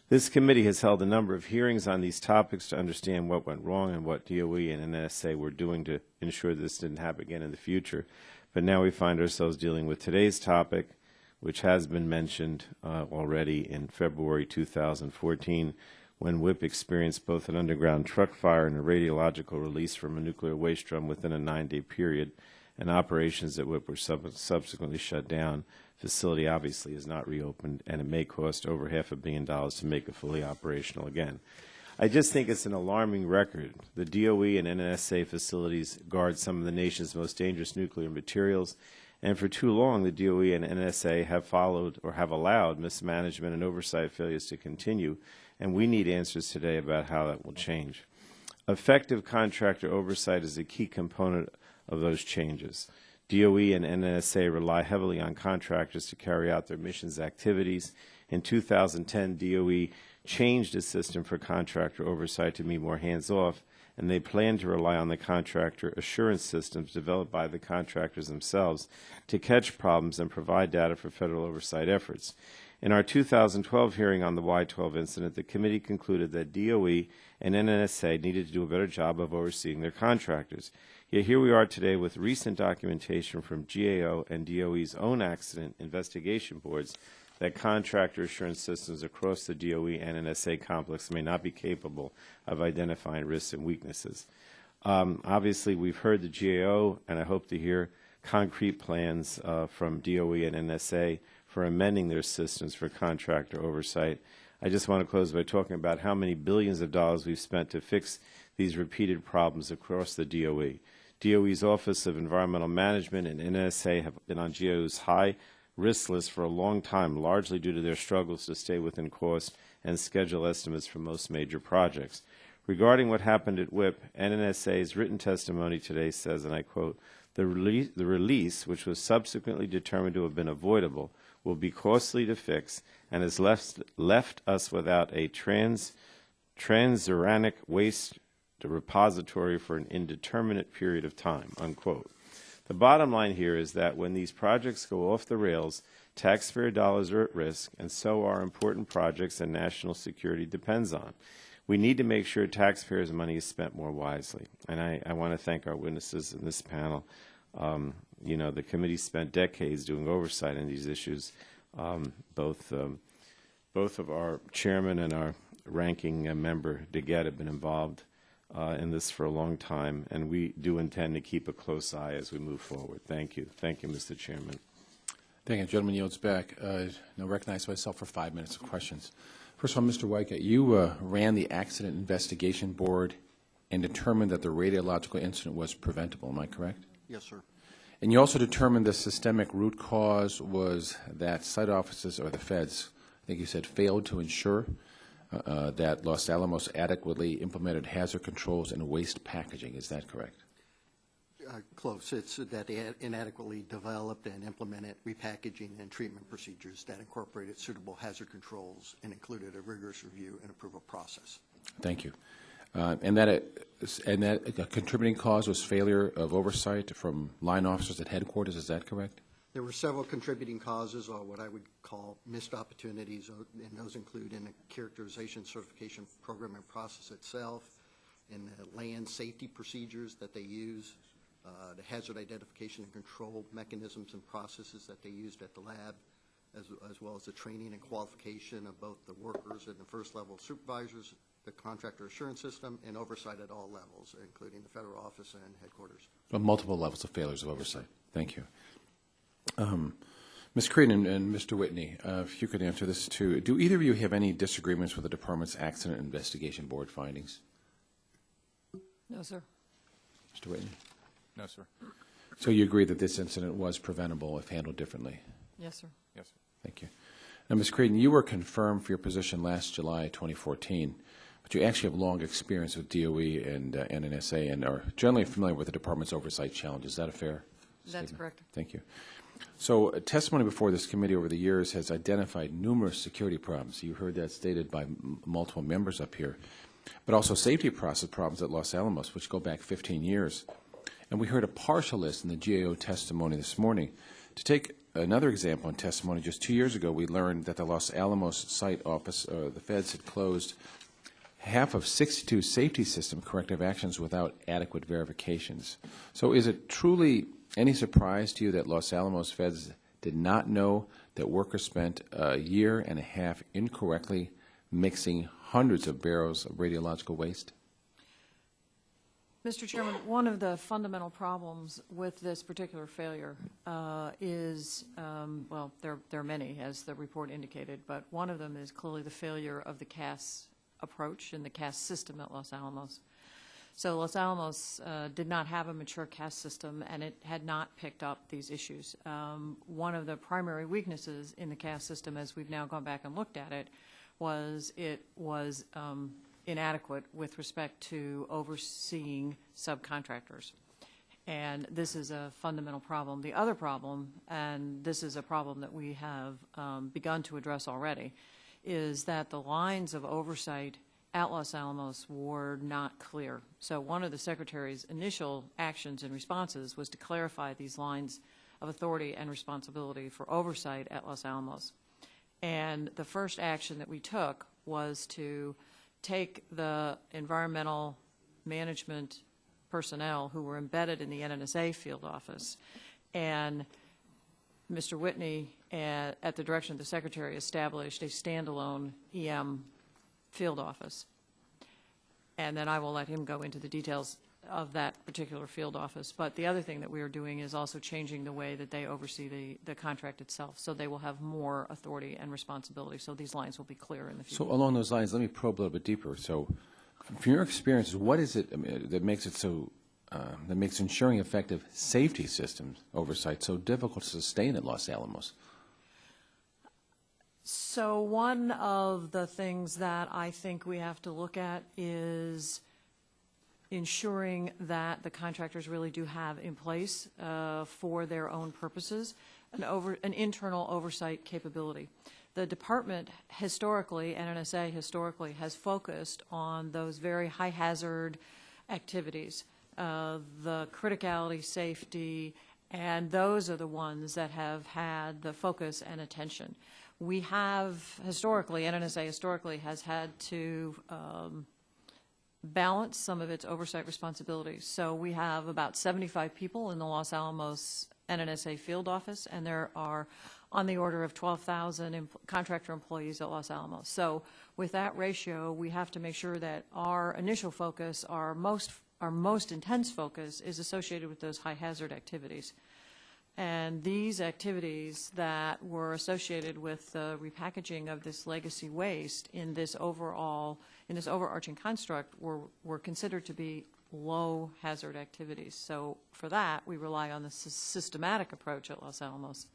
This committee has held a number of hearings on these topics to understand what went wrong and what DOE and NNSA were doing to ensure this didn't happen again in the future. But now we find ourselves dealing with today's topic, which has been mentioned already in February 2014, when WIP experienced both an underground truck fire and a radiological release from a nuclear waste drum within a 9-day period, and operations at WIP were subsequently shut down. Facility obviously is not reopened, and it may cost over $500 million to make it fully operational again. I just think it's an alarming record. The DOE and NNSA facilities guard some of the nation's most dangerous nuclear materials, and for too long the DOE and NNSA have followed or have allowed mismanagement and oversight failures to continue, and we need answers today about how that will change. Effective contractor oversight is a key component of those changes. DOE and NNSA rely heavily on contractors to carry out their missions activities. In 2010, DOE changed its system for contractor oversight to be more hands-off, and they plan to rely on the contractor assurance systems developed by the contractors themselves to catch problems and provide data for federal oversight efforts. In our 2012 hearing on the Y-12 incident, the committee concluded that DOE and NNSA needed to do a better job of overseeing their contractors. Yet here we are today with recent documentation from GAO and DOE's own accident investigation boards that contractor assurance systems across the DOE and NNSA complex may not be capable of identifying risks and weaknesses. Obviously, we've heard the GAO, and I hope to hear concrete plans from DOE and NNSA for amending their systems for contractor oversight. I just want to close by talking about how many billions of dollars we've spent to fix these repeated problems across the DOE. DOE's Office of Environmental Management and NNSA have been on GAO's high risk list for a long time, largely due to their struggles to stay within cost and schedule estimates for most major projects. Regarding what happened at WIP, NNSA's written testimony today says, and I quote, the release, which was subsequently determined to have been avoidable, will be costly to fix and has left us without a transuranic waste repository for an indeterminate period of time, unquote. The bottom line here is that when these projects go off the rails, taxpayer dollars are at risk, and so are important projects and national security depends on. We need to make sure taxpayers' money is spent more wisely. And I want to thank our witnesses in this panel You know, the committee spent decades doing oversight on these issues. Both of our chairman and our ranking member, DeGette, have been involved in this for a long time, and we do intend to keep a close eye as we move forward. Thank you. Thank you, Mr. Chairman. Thank you. Gentleman yields back. Now recognize myself for 5 minutes of questions. First of all, Mr. Wycott, you ran the Accident Investigation Board and determined that the radiological incident was preventable. Am I correct? Yes, sir. And you also determined the systemic root cause was that site offices or the feds, I think you said, failed to ensure that Los Alamos adequately implemented hazard controls and waste packaging. Is that correct? Close. It's that they inadequately developed and implemented repackaging and treatment procedures that incorporated suitable hazard controls and included a rigorous review and approval process. Thank you. And that a contributing cause was failure of oversight from line officers at headquarters. Is that correct? There were several contributing causes, or what I would call missed opportunities, and those include in the characterization certification program and process itself, in the land safety procedures that they use, the hazard identification and control mechanisms and processes that they used at the lab, as well as the training and qualification of both the workers and the first level supervisors, the contractor assurance system, and oversight at all levels, including the federal office and headquarters. Multiple levels of failures of oversight. Thank you. Ms. Creed and Mr. Whitney, if you could answer this too. Do either of you have any disagreements with the Department's Accident Investigation Board findings? No, sir. Mr. Whitney? No, sir. So you agree that this incident was preventable if handled differently? Yes, sir. Yes, sir. Thank you. Now, Ms. Creedon, you were confirmed for your position last July 2014, but you actually have long experience with DOE and NNSA and are generally familiar with the Department's oversight challenges. Is that a fair statement? That's correct. Thank you. So testimony before this committee over the years has identified numerous security problems. You heard that stated by multiple members up here, but also safety process problems at Los Alamos, which go back 15 years. And we heard a partial list in the GAO testimony this morning. To take another example in testimony, just 2 years ago, we learned that the Los Alamos site office, the feds had closed half of 62 safety system corrective actions without adequate verifications. So is it truly any surprise to you that Los Alamos feds did not know that workers spent a year and a half incorrectly mixing hundreds of barrels of radiological waste? Mr. Chairman, one of the fundamental problems with this particular failure is, well, there are many, as the report indicated, but one of them is clearly the failure of the CAS approach and the CAS system at Los Alamos. So Los Alamos did not have a mature CAS system, and it had not picked up these issues. One of the primary weaknesses in the CAS system, as we've now gone back and looked at it was inadequate with respect to overseeing subcontractors. And this is a fundamental problem. The other problem, and this is a problem that we have begun to address already, is that the lines of oversight at Los Alamos were not clear. So one of the Secretary's initial actions and responses was to clarify these lines of authority and responsibility for oversight at Los Alamos. And the first action that we took was to take the environmental management personnel who were embedded in the NNSA field office, and Mr. Whitney, at the direction of the Secretary, established a standalone EM field office. And then I will let him go into the details of that particular field office. But the other thing that we are doing is also changing the way that they oversee the contract itself, so they will have more authority and responsibility, so these lines will be clear in the future. So along those lines, let me probe a little bit deeper. So from your experience, what is it that makes it so, that makes ensuring effective safety systems oversight so difficult to sustain at Los Alamos? So one of the things that I think we have to look at is ensuring that the contractors really do have in place for their own purposes an internal oversight capability. The department historically, NNSA historically, has focused on those very high hazard activities, the criticality, safety, and those are the ones that have had the focus and attention. We have historically, NNSA historically has had to balance some of its oversight responsibilities. So we have about 75 people in the Los Alamos NNSA field office, and there are on the order of 12,000 contractor employees at Los Alamos. So with that ratio, we have to make sure that our initial focus, our most intense focus, is associated with those high hazard activities. And these activities that were associated with the repackaging of this legacy waste in this overarching construct were considered to be low hazard activities. So for that, we rely on the systematic approach at Los Alamos.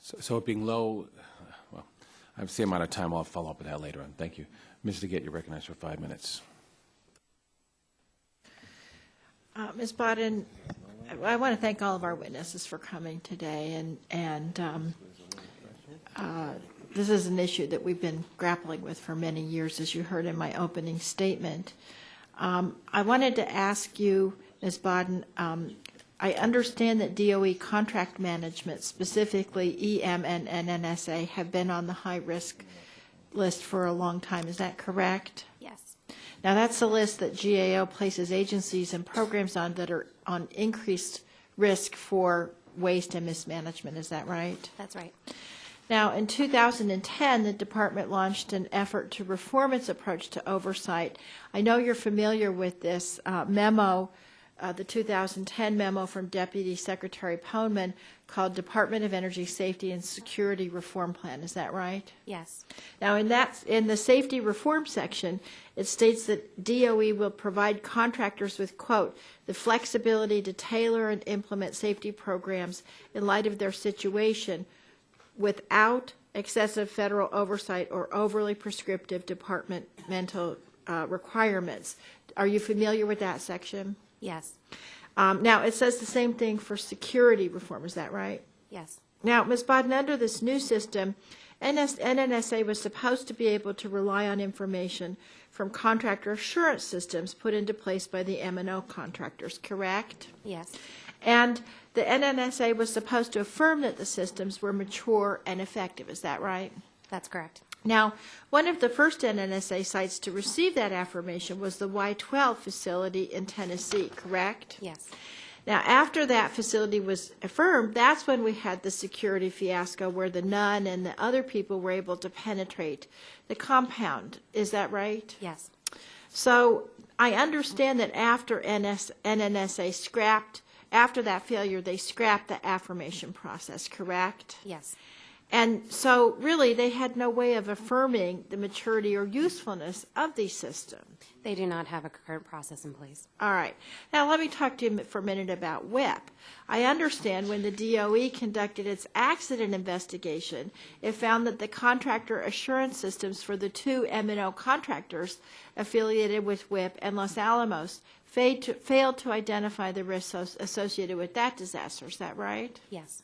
So it being low, well, I have the amount of time. I'll follow up with that later on. Thank you. Ms. DeGette, you're recognized for 5 minutes. Ms. Bodden, I want to thank all of our witnesses for coming today, and this is an issue that we've been grappling with for many years, as you heard in my opening statement. I wanted to ask you, Ms. Bodden, I understand that DOE contract management, specifically EM and NNSA, have been on the high-risk list for a long time. Is that correct? Yes. Now, that's the list that GAO places agencies and programs on that are on increased risk for waste and mismanagement. Is that right? That's right. Now, in 2010, the department launched an effort to reform its approach to oversight. I know you're familiar with this memo, the 2010 memo from Deputy Secretary Poneman called Department of Energy Safety and Security Reform Plan. Is that right? Yes. Now, in the safety reform section, it states that DOE will provide contractors with, quote, the flexibility to tailor and implement safety programs in light of their situation without excessive federal oversight or overly prescriptive departmental requirements. Are you familiar with that section? Yes. Now, it says the same thing for security reform. Is that right? Yes. Now, Ms. Bodden, under this new system, NNSA was supposed to be able to rely on information from contractor assurance systems put into place by the M&O contractors, correct? Yes. And the NNSA was supposed to affirm that the systems were mature and effective. Is that right? That's correct. Now, one of the first NNSA sites to receive that affirmation was the Y-12 facility in Tennessee, correct? Yes. Now, after that facility was affirmed, that's when we had the security fiasco where the nun and the other people were able to penetrate the compound. Is that right? Yes. So I understand that after NNSA after that failure, they scrapped the affirmation process, correct? Yes. And so really they had no way of affirming the maturity or usefulness of these systems. They do not have a current process in place. All right. Now let me talk to you for a minute about WIP. I understand when the DOE conducted its accident investigation, it found that the contractor assurance systems for the two M&O contractors affiliated with WIP and Los Alamos failed to identify the risks associated with that disaster. Is that right? Yes.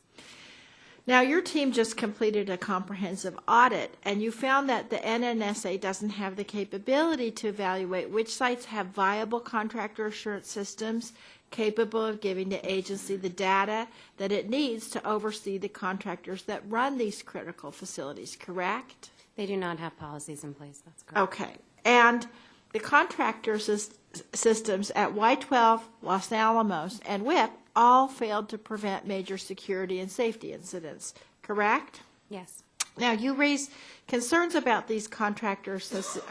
Now, your team just completed a comprehensive audit, and you found that the NNSA doesn't have the capability to evaluate which sites have viable contractor assurance systems capable of giving the agency the data that it needs to oversee the contractors that run these critical facilities, correct? They do not have policies in place. That's correct. Okay. And the contractor systems at Y-12, Los Alamos, and WIP all failed to prevent major security and safety incidents, correct? Yes. Now, you raise concerns about these contractor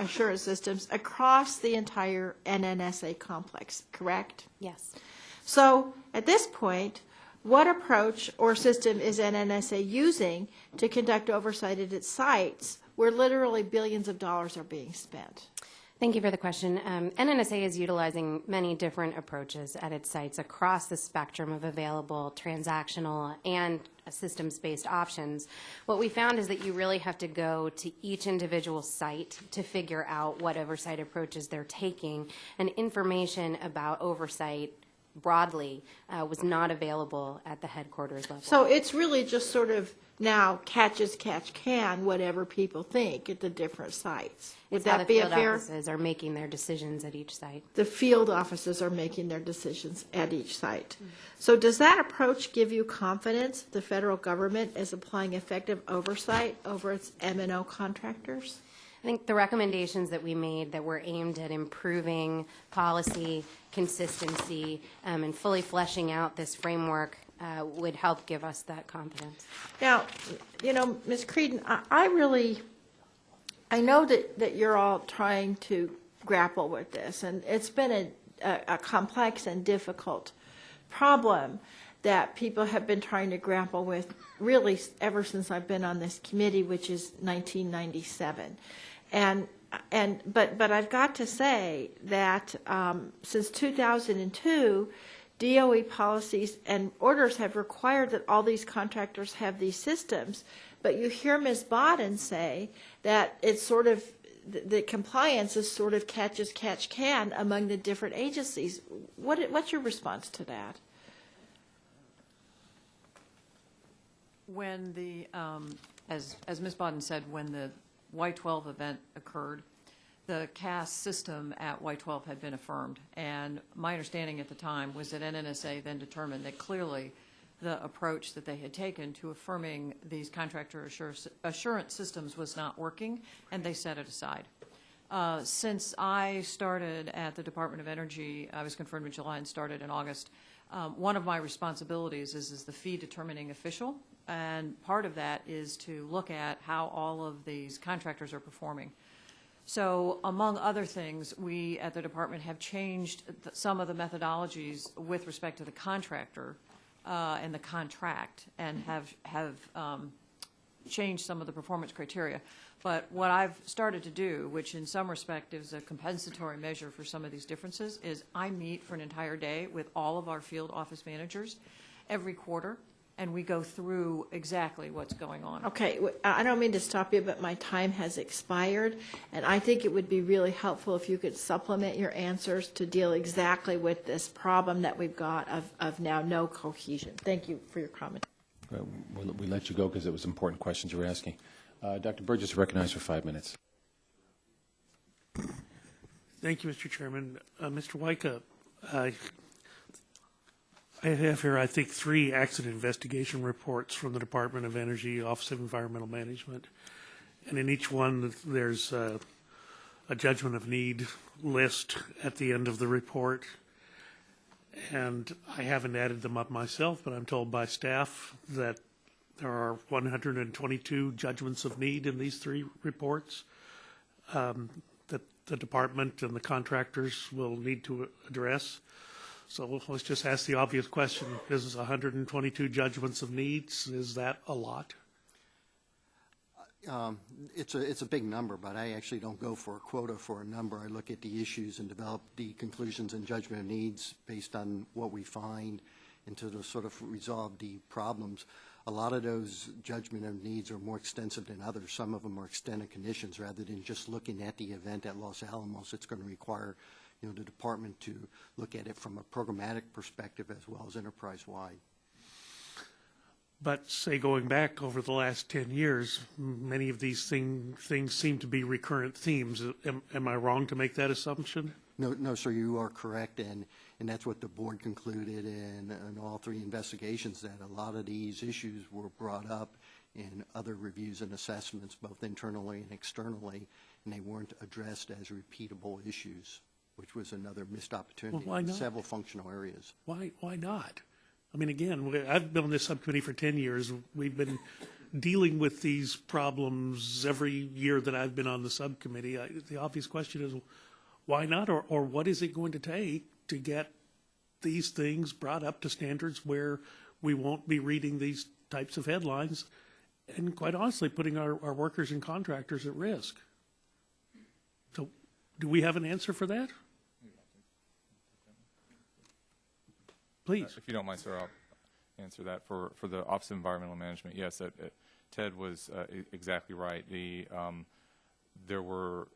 assurance systems across the entire NNSA complex, correct? Yes. So, at this point, what approach or system is NNSA using to conduct oversight at its sites where literally billions of dollars are being spent? Thank you for the question. NNSA is utilizing many different approaches at its sites across the spectrum of available transactional and systems-based options. What we found is that you really have to go to each individual site to figure out what oversight approaches they're taking, and information about oversight broadly was not available at the headquarters level. So it's really just sort of now catch as catch can, whatever people think at the different sites. Would that be a fair? The field offices are making their decisions at each site. The field offices are making their decisions at each site. So does that approach give you confidence the federal government is applying effective oversight over its M&O contractors? I think the recommendations that we made that were aimed at improving policy consistency and fully fleshing out this framework would help give us that confidence. Now, Ms. Creedon, I know that you're all trying to grapple with this, and it's been a complex and difficult problem that people have been trying to grapple with really ever since I've been on this committee, which is 1997. But I've got to say that since 2002, DOE policies and orders have required that all these contractors have these systems. But you hear Ms. Bodden say that it's sort of the compliance is sort of catch as catch can among the different agencies. What's your response to that? When the, as Ms. Bodden said, when the Y-12 event occurred, the CAS system at Y-12 had been affirmed. And my understanding at the time was that NNSA then determined that clearly the approach that they had taken to affirming these contractor assurance systems was not working, and they set it aside. Since I started at the Department of Energy, I was confirmed in July and started in August, one of my responsibilities is the fee determining official, and part of that is to look at how all of these contractors are performing. So among other things, we at the department have changed some of the methodologies with respect to the contractor and the contract, and have changed some of the performance criteria. But what I've started to do, which in some respect is a compensatory measure for some of these differences, is I meet for an entire day with all of our field office managers every quarter, and we go through exactly what's going on. Okay, I don't mean to stop you, but my time has expired, and I think it would be really helpful if you could supplement your answers to deal exactly with this problem that we've got of now no cohesion. Thank you for your comment. We let you go because it was important questions you were asking. Dr. Burgess, recognized for 5 minutes. Thank you, Mr. Chairman. Mr. Wyka, I have here, I think, 3 accident investigation reports from the Department of Energy, Office of Environmental Management. And in each one, there's a judgment of need list at the end of the report. And I haven't added them up myself, but I'm told by staff that there are 122 judgments of need in these 3 reports that the department and the contractors will need to address. So let's just ask the obvious question. Is 122 judgments of needs, is that a lot? It's a big number, but I actually don't go for a quota for a number. I look at the issues and develop the conclusions and judgment of needs based on what we find and to sort of resolve the problems. A lot of those judgment of needs are more extensive than others. Some of them are extended conditions rather than just looking at the event at Los Alamos. It's going to require the department to look at it from a programmatic perspective as well as enterprise-wide. But say going back over the last 10 years, many of these things seem to be recurrent themes. Am I wrong to make that assumption? No, sir, you are correct, and that's what the board concluded in all 3 investigations, that a lot of these issues were brought up in other reviews and assessments, both internally and externally, and they weren't addressed as repeatable issues, which was another missed opportunity in several functional areas. Why not? I mean, again, I've been on this subcommittee for 10 years. We've been dealing with these problems every year that I've been on the subcommittee. The obvious question is, why not? Or what is it going to take to get these things brought up to standards where we won't be reading these types of headlines and, quite honestly, putting our workers and contractors at risk? So do we have an answer for that? Please. If you don't mind, sir, I'll answer that. For the Office of Environmental Management, yes, Ted was exactly right. There were,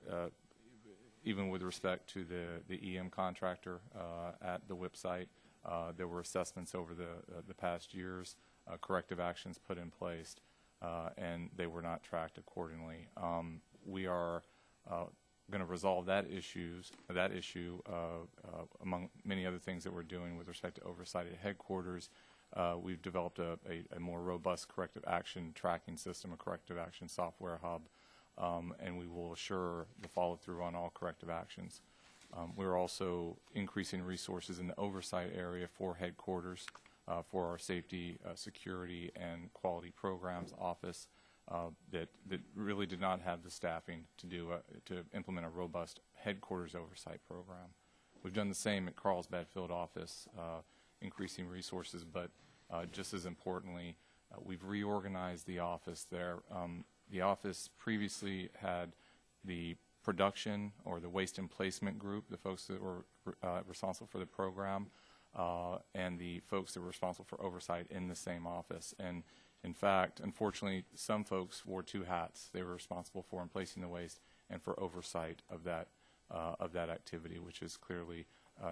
even with respect to the EM contractor at the WIP site, there were assessments over the past years, corrective actions put in place, and they were not tracked accordingly. We are going to resolve that issue among many other things that we're doing with respect to oversight at headquarters. We've developed a more robust corrective action tracking system, a corrective action software hub, and we will assure the follow-through on all corrective actions. We're also increasing resources in the oversight area for headquarters for our safety, security, and quality programs office that really did not have the staffing to implement a robust headquarters oversight program. We've done the same at Carlsbad Field Office, increasing resources, but just as importantly, we've reorganized the office there. The office previously had the production or the waste and placement group, the folks that were responsible for the program, and the folks that were responsible for oversight in the same office. And in fact, unfortunately, some folks wore two hats. They were responsible for placing the waste and for oversight of that activity, which is clearly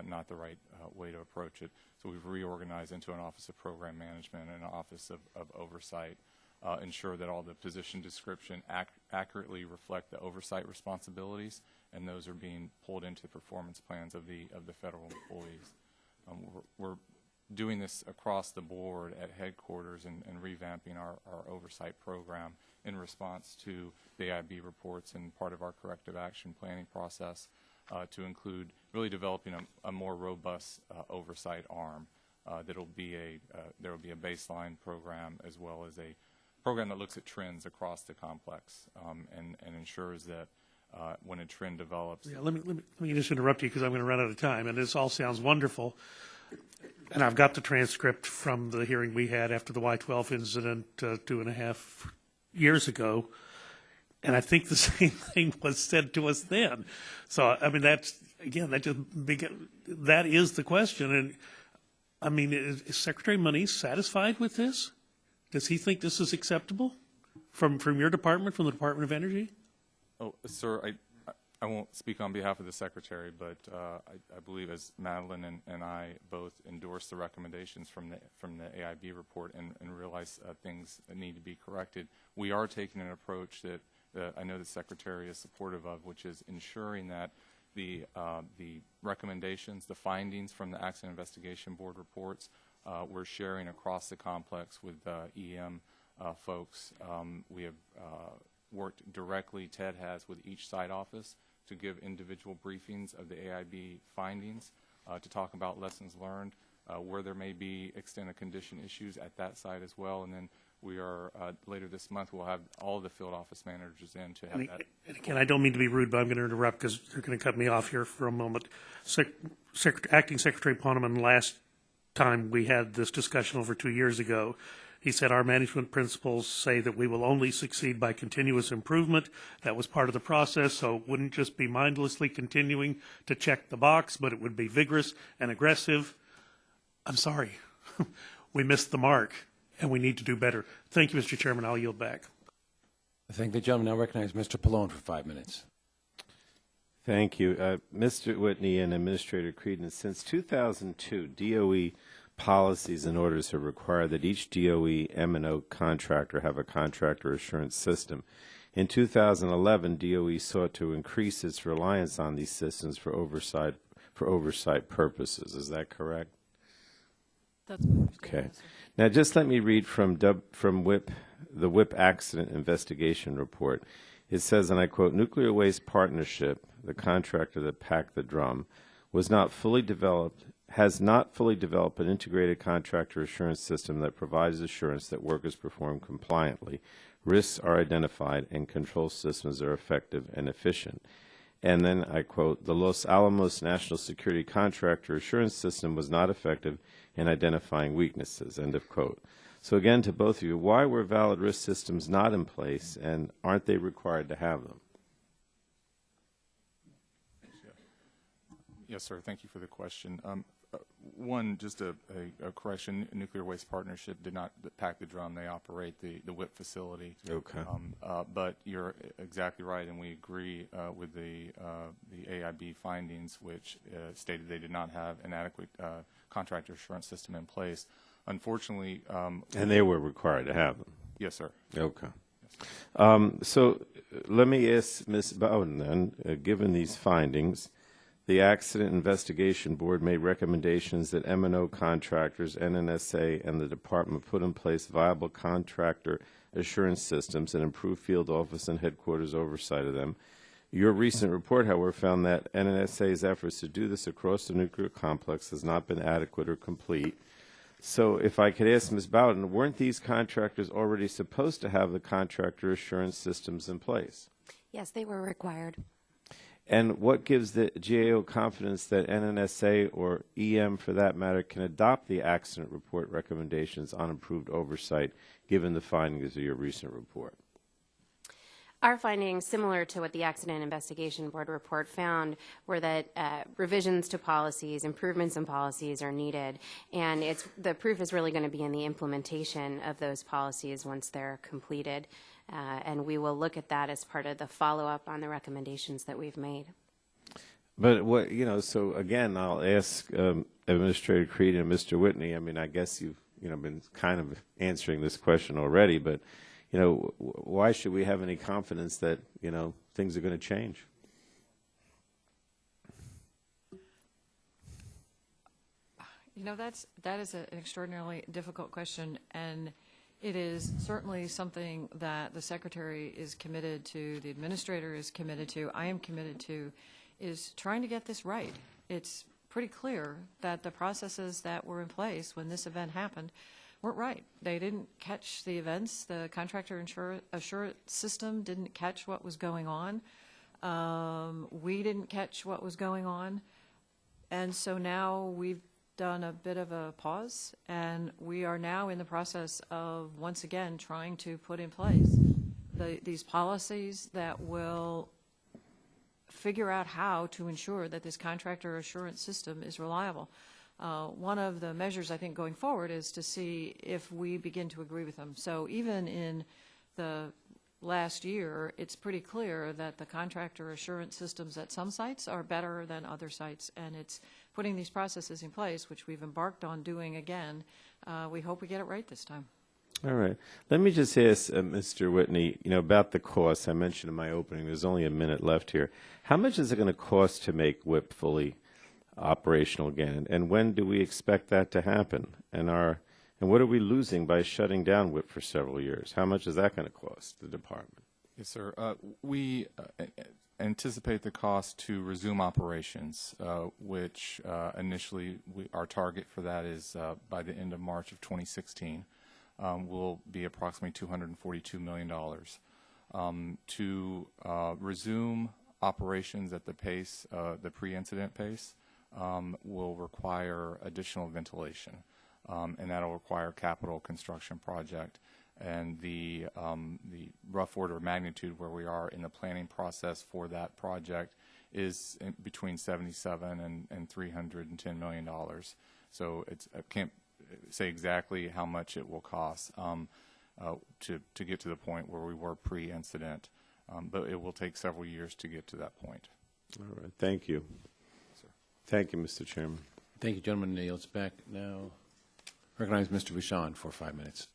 not the right way to approach it. So we've reorganized into an Office of Program Management and an Office of Oversight, ensure that all the position description accurately reflect the oversight responsibilities, and those are being pulled into the performance plans of the federal employees. We're doing this across the board at headquarters and revamping our oversight program in response to the AIB reports and part of our corrective action planning process to include really developing a more robust oversight arm there will be a baseline program as well as a program that looks at trends across the complex and ensures that when a trend develops. Yeah, let me just interrupt you because I'm going to run out of time, and this all sounds wonderful. And I've got the transcript from the hearing we had after the Y-12 incident 2.5 years ago, and I think the same thing was said to us then. So, I mean, that is the question. And, I mean, is Secretary Moniz satisfied with this? Does he think this is acceptable from your department, from the Department of Energy? Oh, sir, I won't speak on behalf of the Secretary, but I believe as Madeline and I both endorse the recommendations from the AIB report and realize things need to be corrected, we are taking an approach that I know the Secretary is supportive of, which is ensuring that the recommendations, the findings from the Accident Investigation Board reports, we're sharing across the complex with EM folks. We have worked directly, Ted has, with each site office to give individual briefings of the AIB findings, to talk about lessons learned, where there may be extended condition issues at that site as well. And then we are, later this month, we'll have all of the field office managers in to have that. And again, I don't mean to be rude, but I'm going to interrupt because you're going to cut me off here for a moment. Acting Secretary Poneman, last time we had this discussion over 2 years ago, he said our management principles say that we will only succeed by continuous improvement. That was part of the process, so it wouldn't just be mindlessly continuing to check the box, but it would be vigorous and aggressive. I'm sorry. We missed the mark, and we need to do better. Thank you, Mr. Chairman. I'll yield back. I thank the gentleman. Now recognize Mr. Pallone for 5 minutes. Thank you. Mr. Whitney and Administrator Credence, since 2002, DOE policies and orders have required that each DOE M&O contractor have a contractor assurance system. In 2011, DOE sought to increase its reliance on these systems for oversight purposes. Is that correct? That's my understanding. Okay. Now, just let me read from the WIP Accident Investigation Report. It says, and I quote, "Nuclear Waste Partnership, the contractor that packed the drum, has not fully developed an integrated contractor assurance system that provides assurance that workers perform compliantly, risks are identified, and control systems are effective and efficient." And then I quote, "The Los Alamos National Security Contractor Assurance System was not effective in identifying weaknesses," end of quote. So again, to both of you, why were valid risk systems not in place, and aren't they required to have them? Yes, sir. Thank you for the question. One, just a correction, Nuclear Waste Partnership did not pack the drum. They operate the WIP facility. Okay. But you're exactly right, and we agree with the AIB findings, which stated they did not have an adequate contractor assurance system in place. Unfortunately... and they were required to have them? Yes, sir. Okay. So let me ask Ms. Bowden then, given these findings, the Accident Investigation Board made recommendations that M&O contractors, NNSA, and the Department put in place viable contractor assurance systems and improve field office and headquarters oversight of them. Your recent report, however, found that NNSA's efforts to do this across the nuclear complex has not been adequate or complete. So if I could ask Ms. Bowden, weren't these contractors already supposed to have the contractor assurance systems in place? Yes, they were required. And what gives the GAO confidence that NNSA or EM, for that matter, can adopt the accident report recommendations on improved oversight, given the findings of your recent report? Our findings, similar to what the Accident Investigation Board report found, were that revisions to policies, improvements in policies are needed, and the proof is really going to be in the implementation of those policies once they're completed, and we will look at that as part of the follow-up on the recommendations that we've made. But what, so again, I'll ask Administrator Creed and Mr. Whitney. I mean, I guess you've been kind of answering this question already, but why should we have any confidence that, things are going to change? That is an extraordinarily difficult question, and it is certainly something that the Secretary is committed to, the Administrator is committed to, I am committed to, is trying to get this right. It's pretty clear that the processes that were in place when this event happened weren't right. They didn't catch the events. The contractor assurance system didn't catch what was going on. We didn't catch what was going on. And so now we've done a bit of a pause, and we are now in the process of, once again, trying to put in place these policies that will figure out how to ensure that this contractor assurance system is reliable. One of the measures, I think, going forward is to see if we begin to agree with them. So even in the last year, it's pretty clear that the contractor assurance systems at some sites are better than other sites, and it's putting these processes in place, which we've embarked on doing again. We hope we get it right this time. All right. Let me just ask Mr. Whitney, about the cost. I mentioned in my opening, there's only a minute left here. How much is it going to cost to make WIP fully operational again, and when do we expect that to happen? And what are we losing by shutting down WIP for several years? How much is that going to cost the department? Yes, sir. We anticipate the cost to resume operations, which initially our target for that is by the end of March of 2016 will be approximately $242 million. To resume operations at the pace, the pre-incident pace, will require additional ventilation, and that'll require capital construction project. And the rough order of magnitude where we are in the planning process for that project is between $77 and $310 million. So I can't say exactly how much it will cost to get to the point where we were pre-incident, but it will take several years to get to that point. All right. Thank you. Thank you, Mr. Chairman. Thank you, gentleman. Yields back now. Recognize Mr. Bouchon for 5 minutes.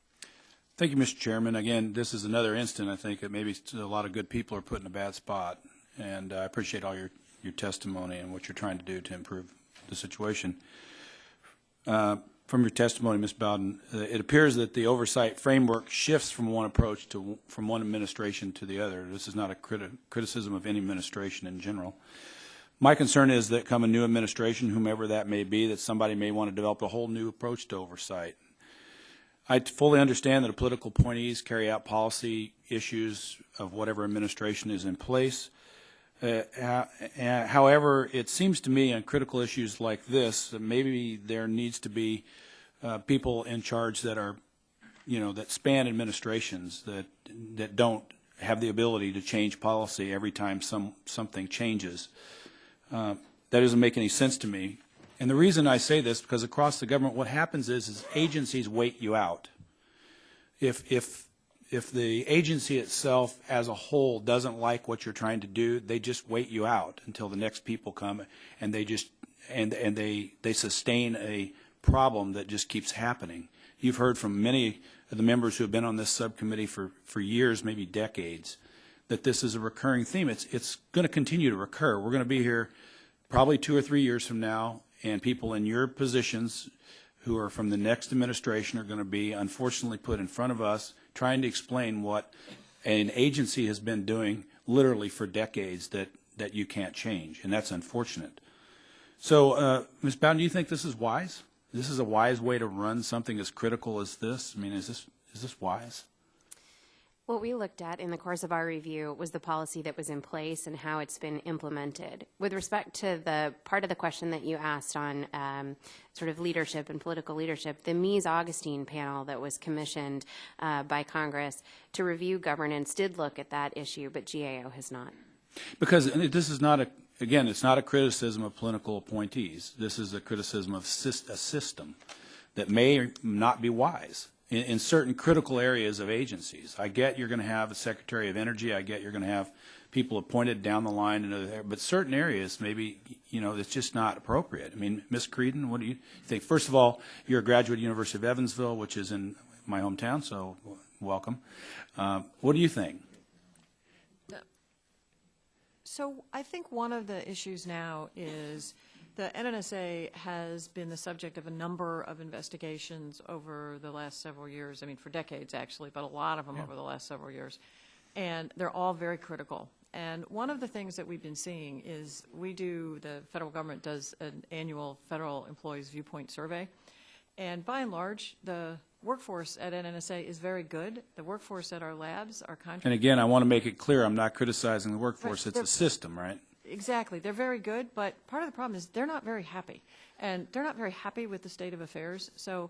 Thank you, Mr. Chairman. Again, this is another instant, I think, that maybe a lot of good people are put in a bad spot, and I appreciate all your testimony and what you're trying to do to improve the situation. From your testimony, Ms. Bowden, it appears that the oversight framework shifts from one approach from one administration to the other. This is not a criticism of any administration in general. My concern is that come a new administration, whomever that may be, that somebody may want to develop a whole new approach to oversight. I fully understand that political appointees carry out policy issues of whatever administration is in place. However, it seems to me on critical issues like this that maybe there needs to be people in charge that are, that span administrations, that don't have the ability to change policy every time something changes. That doesn't make any sense to me. And the reason I say this, because across the government, what happens is agencies wait you out. If the agency itself as a whole doesn't like what you're trying to do, they just wait you out until the next people come, and they just they sustain a problem that just keeps happening. You've heard from many of the members who have been on this subcommittee for years, maybe decades, that this is a recurring theme. It's going to continue to recur. We're going to be here probably 2 or 3 years from now, and people in your positions who are from the next administration are going to be unfortunately put in front of us trying to explain what an agency has been doing literally for decades that you can't change, and that's unfortunate. So, Ms. Bowden, do you think this is wise? this is a wise way to run something as critical as this? I mean, is this wise? What we looked at in the course of our review was the policy that was in place and how it's been implemented. With respect to the part of the question that you asked on sort of leadership and political leadership, the Mies-Augustine panel that was commissioned by Congress to review governance did look at that issue, but GAO has not. Because this is not again, it's not a criticism of political appointees. This is a criticism of a system that may not be wise in certain critical areas of agencies. I get you're going to have a Secretary of Energy. I get you're going to have people appointed down the line, but certain areas maybe, it's just not appropriate. I mean, Ms. Creedon, what do you think? First of all, you're a graduate of the University of Evansville, which is in my hometown, so welcome. What do you think? So I think one of the issues now is the NNSA has been the subject of a number of investigations over the last several years. I mean, for decades, actually, but a lot of them over the last several years. And they're all very critical. And one of the things that we've been seeing is the federal government does an annual Federal Employees Viewpoint Survey. And by and large, the workforce at NNSA is very good. The workforce at our labs, our contractors. And again, I want to make it clear, I'm not criticizing the workforce. It's a system, right? Exactly. They're very good, but part of the problem is they're not very happy. And they're not very happy with the state of affairs. So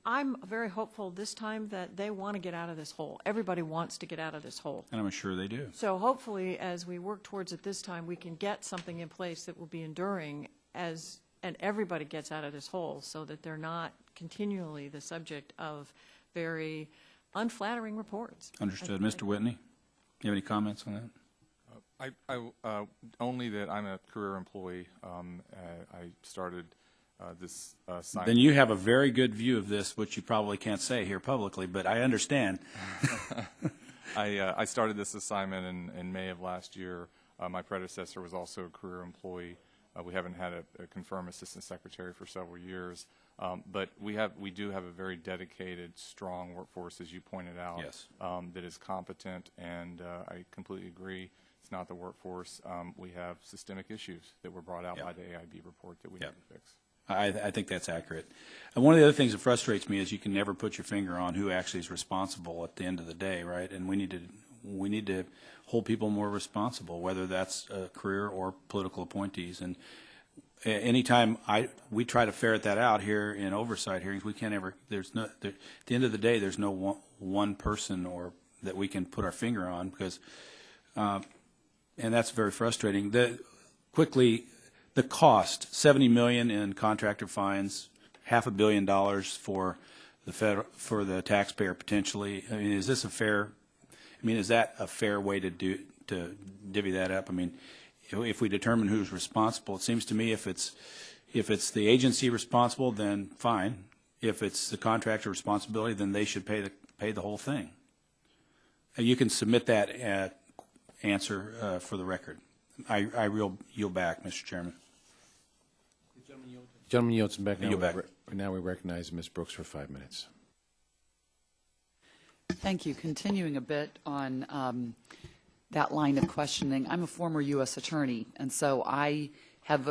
I'm very hopeful this time that they want to get out of this hole. Everybody wants to get out of this hole. And I'm sure they do. So hopefully, as we work towards it this time, we can get something in place that will be enduring and everybody gets out of this hole so that they're not continually the subject of very unflattering reports. Understood. Mr. Whitney, you have any comments on that? Only that I'm a career employee. I started this assignment. Then you have a very good view of this, which you probably can't say here publicly, but I understand. I started this assignment in May of last year. My predecessor was also a career employee. We haven't had a confirmed assistant secretary for several years, but we do have a very dedicated, strong workforce, as you pointed out, yes. That is competent, and I completely agree. It's not the workforce. We have systemic issues that were brought out by the AIB report that we need to fix. I think that's accurate. And one of the other things that frustrates me is you can never put your finger on who actually is responsible at the end of the day, right? And we need to hold people more responsible, whether that's a career or political appointees. And anytime we try to ferret that out here in oversight hearings, we can't ever. At the end of the day, there's no one person that we can put our finger on because. And that's very frustrating. The cost, $70 million in contractor fines, $500 million for the taxpayer potentially. I mean, is this a fair? I mean, is that a fair way to divvy that up? I mean, if we determine who's responsible, it seems to me if it's the agency responsible, then fine. If it's the contractor responsibility, then they should pay the whole thing. You can submit that answer for the record. I yield back, Mr. Chairman. Gentleman yields back. Now we recognize Ms. Brooks for 5 minutes. Thank you. Continuing a bit on that line of questioning, I'm a former U.S. attorney, and so I have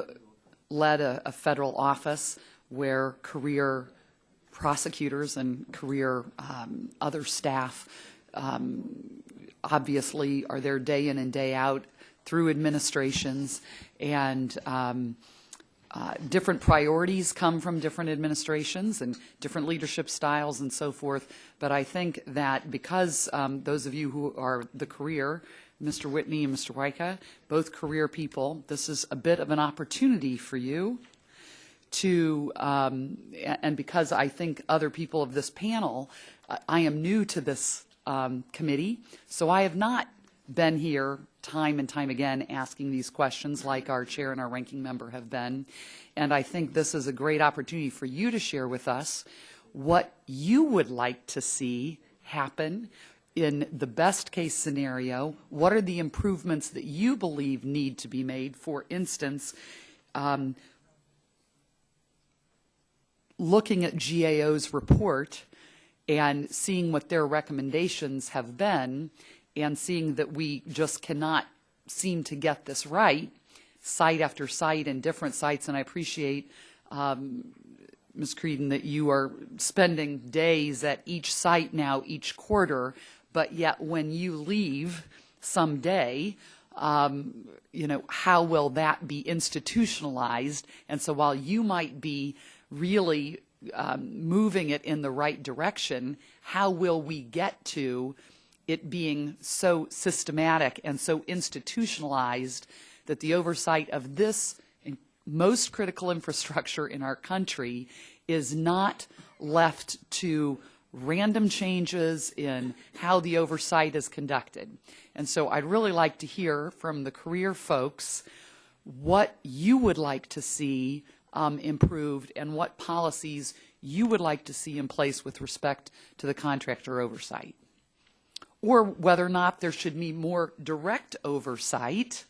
led a federal office where career prosecutors and career other staff obviously are there day in and day out through administrations, and different priorities come from different administrations and different leadership styles and so forth. But I think that because those of you who are the career, Mr. Whitney and Mr. Wyka, both career people, this is a bit of an opportunity for you to, and because I think other people of this panel, I am new to this committee, so I have not been here time and time again asking these questions like our chair and our ranking member have been. And I think this is a great opportunity for you to share with us what you would like to see happen in the best case scenario. What are the improvements that you believe need to be made? For instance, looking at GAO's report and seeing what their recommendations have been, and seeing that we just cannot seem to get this right, site after site and different sites. And I appreciate Ms. Creedon, that you are spending days at each site now each quarter, but yet when you leave someday, how will that be institutionalized? And so while you might be really moving it in the right direction, how will we get to it being so systematic and so institutionalized that the oversight of this most critical infrastructure in our country is not left to random changes in how the oversight is conducted? And so I'd really like to hear from the career folks what you would like to see improved and what policies you would like to see in place with respect to the contractor oversight, or whether or not there should be more direct oversight.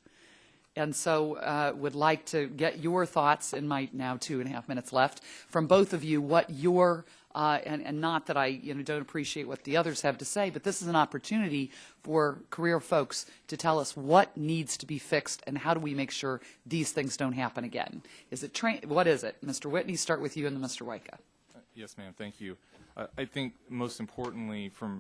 And so would like to get your thoughts in my now 2.5 minutes left from both of you, what your, and not that I don't appreciate what the others have to say, but this is an opportunity for career folks to tell us what needs to be fixed and how do we make sure these things don't happen again. Is it what is it? Mr. Whitney, start with you, and then Mr. Wyka. Yes, ma'am. Thank you. I think most importantly for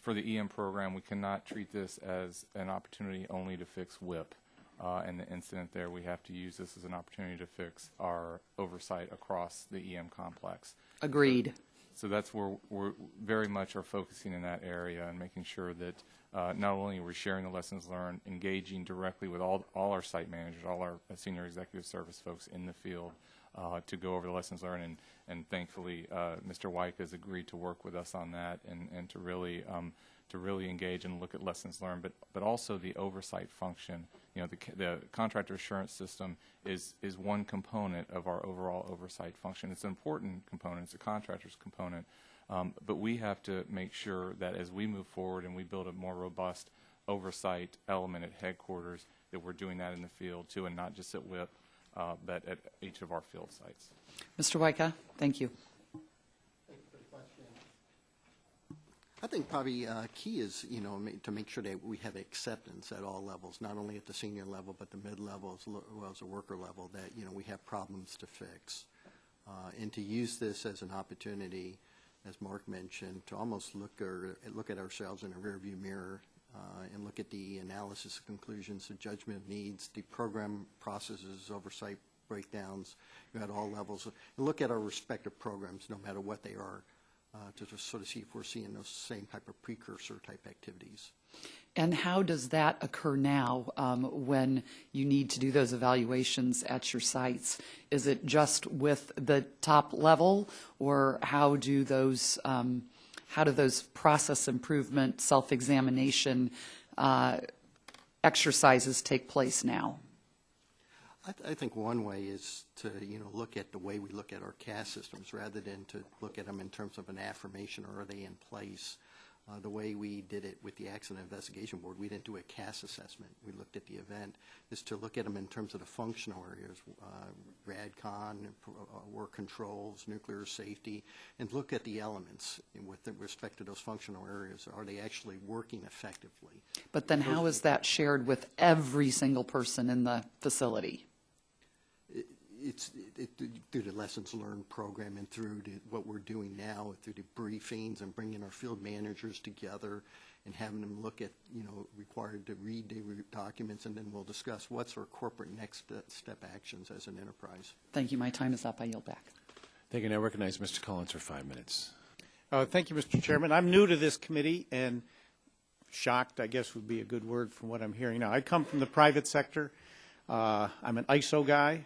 the EM program, we cannot treat this as an opportunity only to fix WIP. And the incident there, we have to use this as an opportunity to fix our oversight across the EM complex. Agreed. So that's where we're very much are focusing in that area and making sure that not only are we sharing the lessons learned, engaging directly with all our site managers, all our senior executive service folks in the field to go over the lessons learned. And thankfully, Mr. Wyka has agreed to work with us on that and to really engage and look at lessons learned, but also the oversight function. The contractor assurance system is one component of our overall oversight function. It's an important component. It's a contractor's component. But we have to make sure that as we move forward and we build a more robust oversight element at headquarters, that we're doing that in the field too, and not just at WIP, but at each of our field sites. Mr. Wyka, thank you. I think probably key is, to make sure that we have acceptance at all levels, not only at the senior level, but the mid-level as well as the worker level, that, we have problems to fix. And to use this as an opportunity, as Mark mentioned, to almost look at ourselves in a rearview mirror and look at the analysis of conclusions, the judgment of needs, the program processes, oversight breakdowns at all levels, and look at our respective programs, no matter what they are, to just sort of see if we're seeing those same type of precursor type activities. And how does that occur now when you need to do those evaluations at your sites? Is it just with the top level, or how do those process improvement, self-examination exercises take place now? I think one way is to, look at the way we look at our CAS systems rather than to look at them in terms of an affirmation or are they in place. The way we did it with the Accident Investigation Board, we didn't do a CAS assessment. We looked at the event, is to look at them in terms of the functional areas, RADCON, work controls, nuclear safety, and look at the elements with respect to those functional areas. Are they actually working effectively? But then how is that shared with every single person in the facility? It's through the lessons learned program and through what we're doing now, through the briefings and bringing our field managers together and having them look at, required to read the documents, and then we'll discuss what's our corporate next step actions as an enterprise. Thank you. My time is up. I yield back. Thank you. Now recognize Mr. Collins for 5 minutes. Thank you, Mr. Chairman. I'm new to this committee, and shocked, I guess, would be a good word from what I'm hearing now. I come from the private sector. I'm an ISO guy.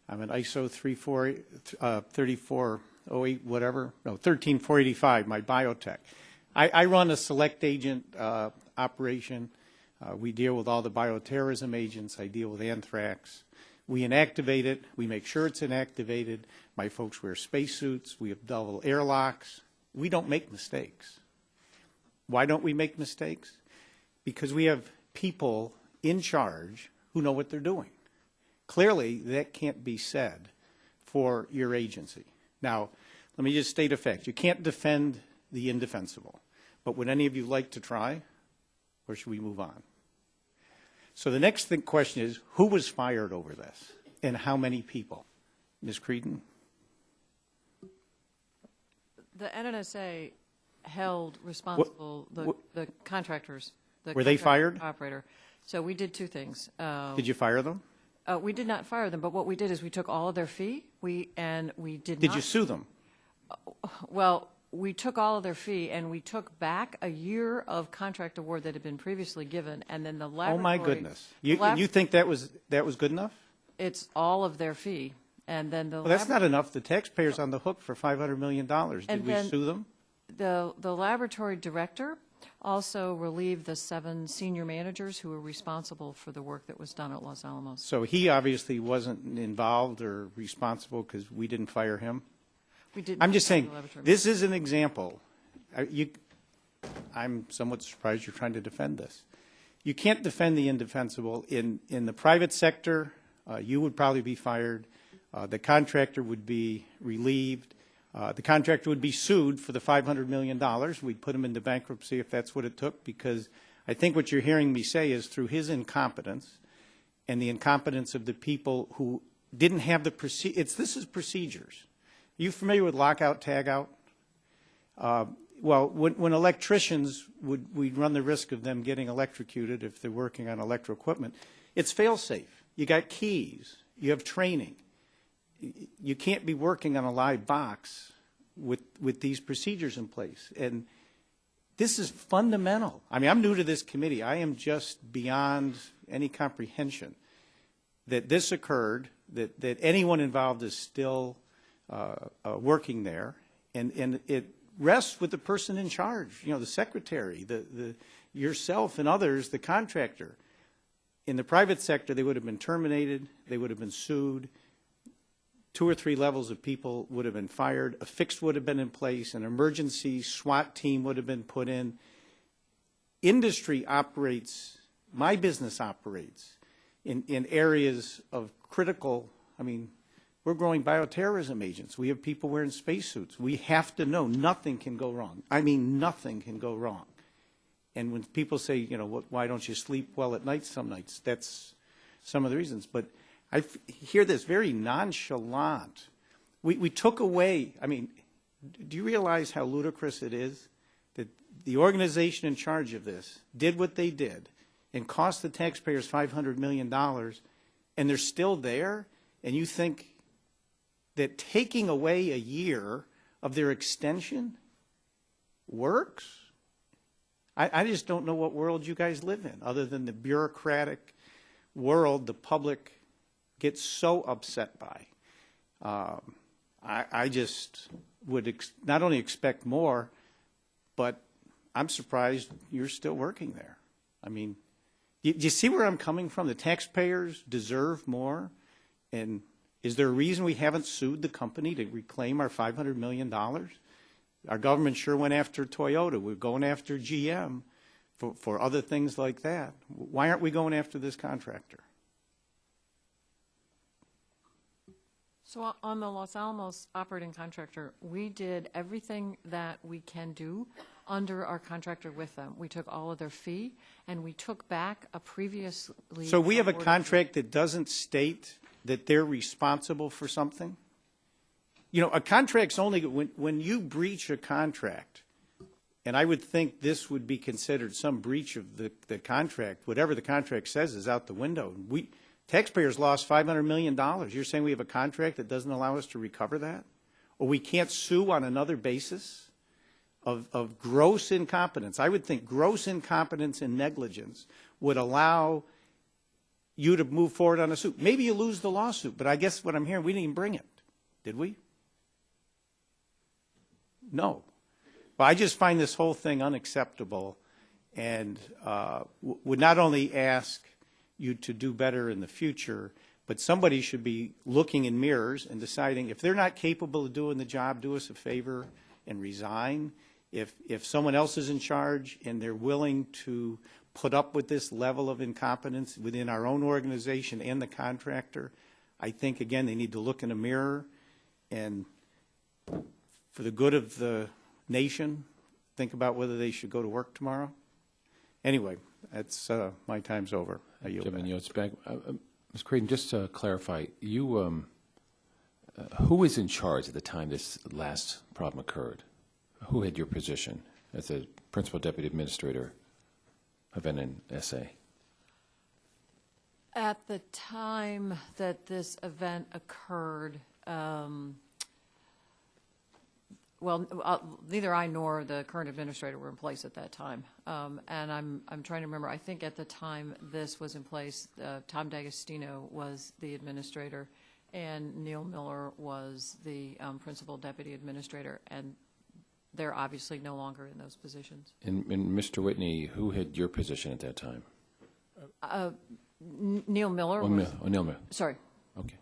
I'm an ISO 3408, whatever, no, 13485, my biotech. I run a select agent operation. We deal with all the bioterrorism agents. I deal with anthrax. We inactivate it. We make sure it's inactivated. My folks wear spacesuits. We have double airlocks. We don't make mistakes. Why don't we make mistakes? Because we have people in charge who know what they're doing. Clearly, that can't be said for your agency. Now, let me just state a fact. You can't defend the indefensible. But would any of you like to try? Or should we move on? So the next question is, who was fired over this? And how many people? Ms. Creedon? The NNSA held responsible the contractors. Were they fired? Operator. So we did two things. Did you fire them? We did not fire them, but what we did is we took all of their fee. We did. Did you sue them? Well, we took all of their fee and we took back a year of contract award that had been previously given, and then the laboratory. Oh my goodness! You think that was good enough? It's all of their fee, and then the. Well, that's not enough. The taxpayer's on the hook for $500 million. Did we sue them? The laboratory director also relieved the 7 senior managers who were responsible for the work that was done at Los Alamos. So he obviously wasn't involved or responsible because we didn't fire him? We didn't. I'm just saying, this is an example. I'm somewhat surprised you're trying to defend this. You can't defend the indefensible. In the private sector, you would probably be fired. The contractor would be relieved. The contractor would be sued for the $500 million. We'd put him into bankruptcy if that's what it took, because I think what you're hearing me say is through his incompetence and the incompetence of the people who didn't have the this is procedures. Are you familiar with lockout, tagout? Well, when electricians we'd run the risk of them getting electrocuted if they're working on electrical equipment. It's fail-safe. You got keys. You have training. You can't be working on a live box with these procedures in place. And this is fundamental. I mean, I'm new to this committee. I am just beyond any comprehension that this occurred, that anyone involved is still working there, and it rests with the person in charge, the secretary, yourself and others, the contractor. In the private sector, they would have been terminated, they would have been sued, 2 or 3 levels of people would have been fired, a fix would have been in place, an emergency SWAT team would have been put in. Industry operates, my business operates, in areas of critical, we're growing bioterrorism agents. We have people wearing spacesuits. We have to know nothing can go wrong. Nothing can go wrong. And when people say, why don't you sleep well at night some nights, that's some of the reasons. But I hear this very nonchalant. We took away, do you realize how ludicrous it is that the organization in charge of this did what they did and cost the taxpayers $500 million, and they're still there, and you think that taking away a year of their extension works? I just don't know what world you guys live in, other than the bureaucratic world the public gets so upset by. I just would not only expect more, but I'm surprised you're still working there. Do you see where I'm coming from? The taxpayers deserve more, and is there a reason we haven't sued the company to reclaim our $500 million? Our government sure went after Toyota. We're going after GM for other things like that. Why aren't we going after this contractor? So on the Los Alamos operating contractor, we did everything that we can do under our contractor with them. We took all of their fee, and we took back a previously... So we have a contract that doesn't state that they're responsible for something? A contract's only, when you breach a contract, and I would think this would be considered some breach of the contract, whatever the contract says is out the window. Taxpayers lost $500 million. You're saying we have a contract that doesn't allow us to recover that? Or we can't sue on another basis of gross incompetence? I would think gross incompetence and negligence would allow you to move forward on a suit. Maybe you lose the lawsuit, but I guess what I'm hearing, we didn't even bring it. Did we? No. Well, I just find this whole thing unacceptable, and would not only ask you to do better in the future, but somebody should be looking in mirrors and deciding if they're not capable of doing the job, do us a favor and resign. If someone else is in charge and they're willing to put up with this level of incompetence within our own organization and the contractor, I think, again, they need to look in a mirror and, for the good of the nation, think about whether they should go to work tomorrow. Anyway, that's my time's over. I yield back. Ms. Creighton, just to clarify, you who was in charge at the time this last problem occurred? who had your position as the Principal Deputy Administrator of NNSA? At the time that this event occurred, neither I nor the current administrator were in place at that time. And I'm trying to remember, I think at the time this was in place, Tom D'Agostino was the administrator, and Neil Miller was the Principal Deputy Administrator, and they're obviously no longer in those positions. And Mr. Whitney, who had your position at that time? Neil Miller was... Neil Miller. Sorry. Okay.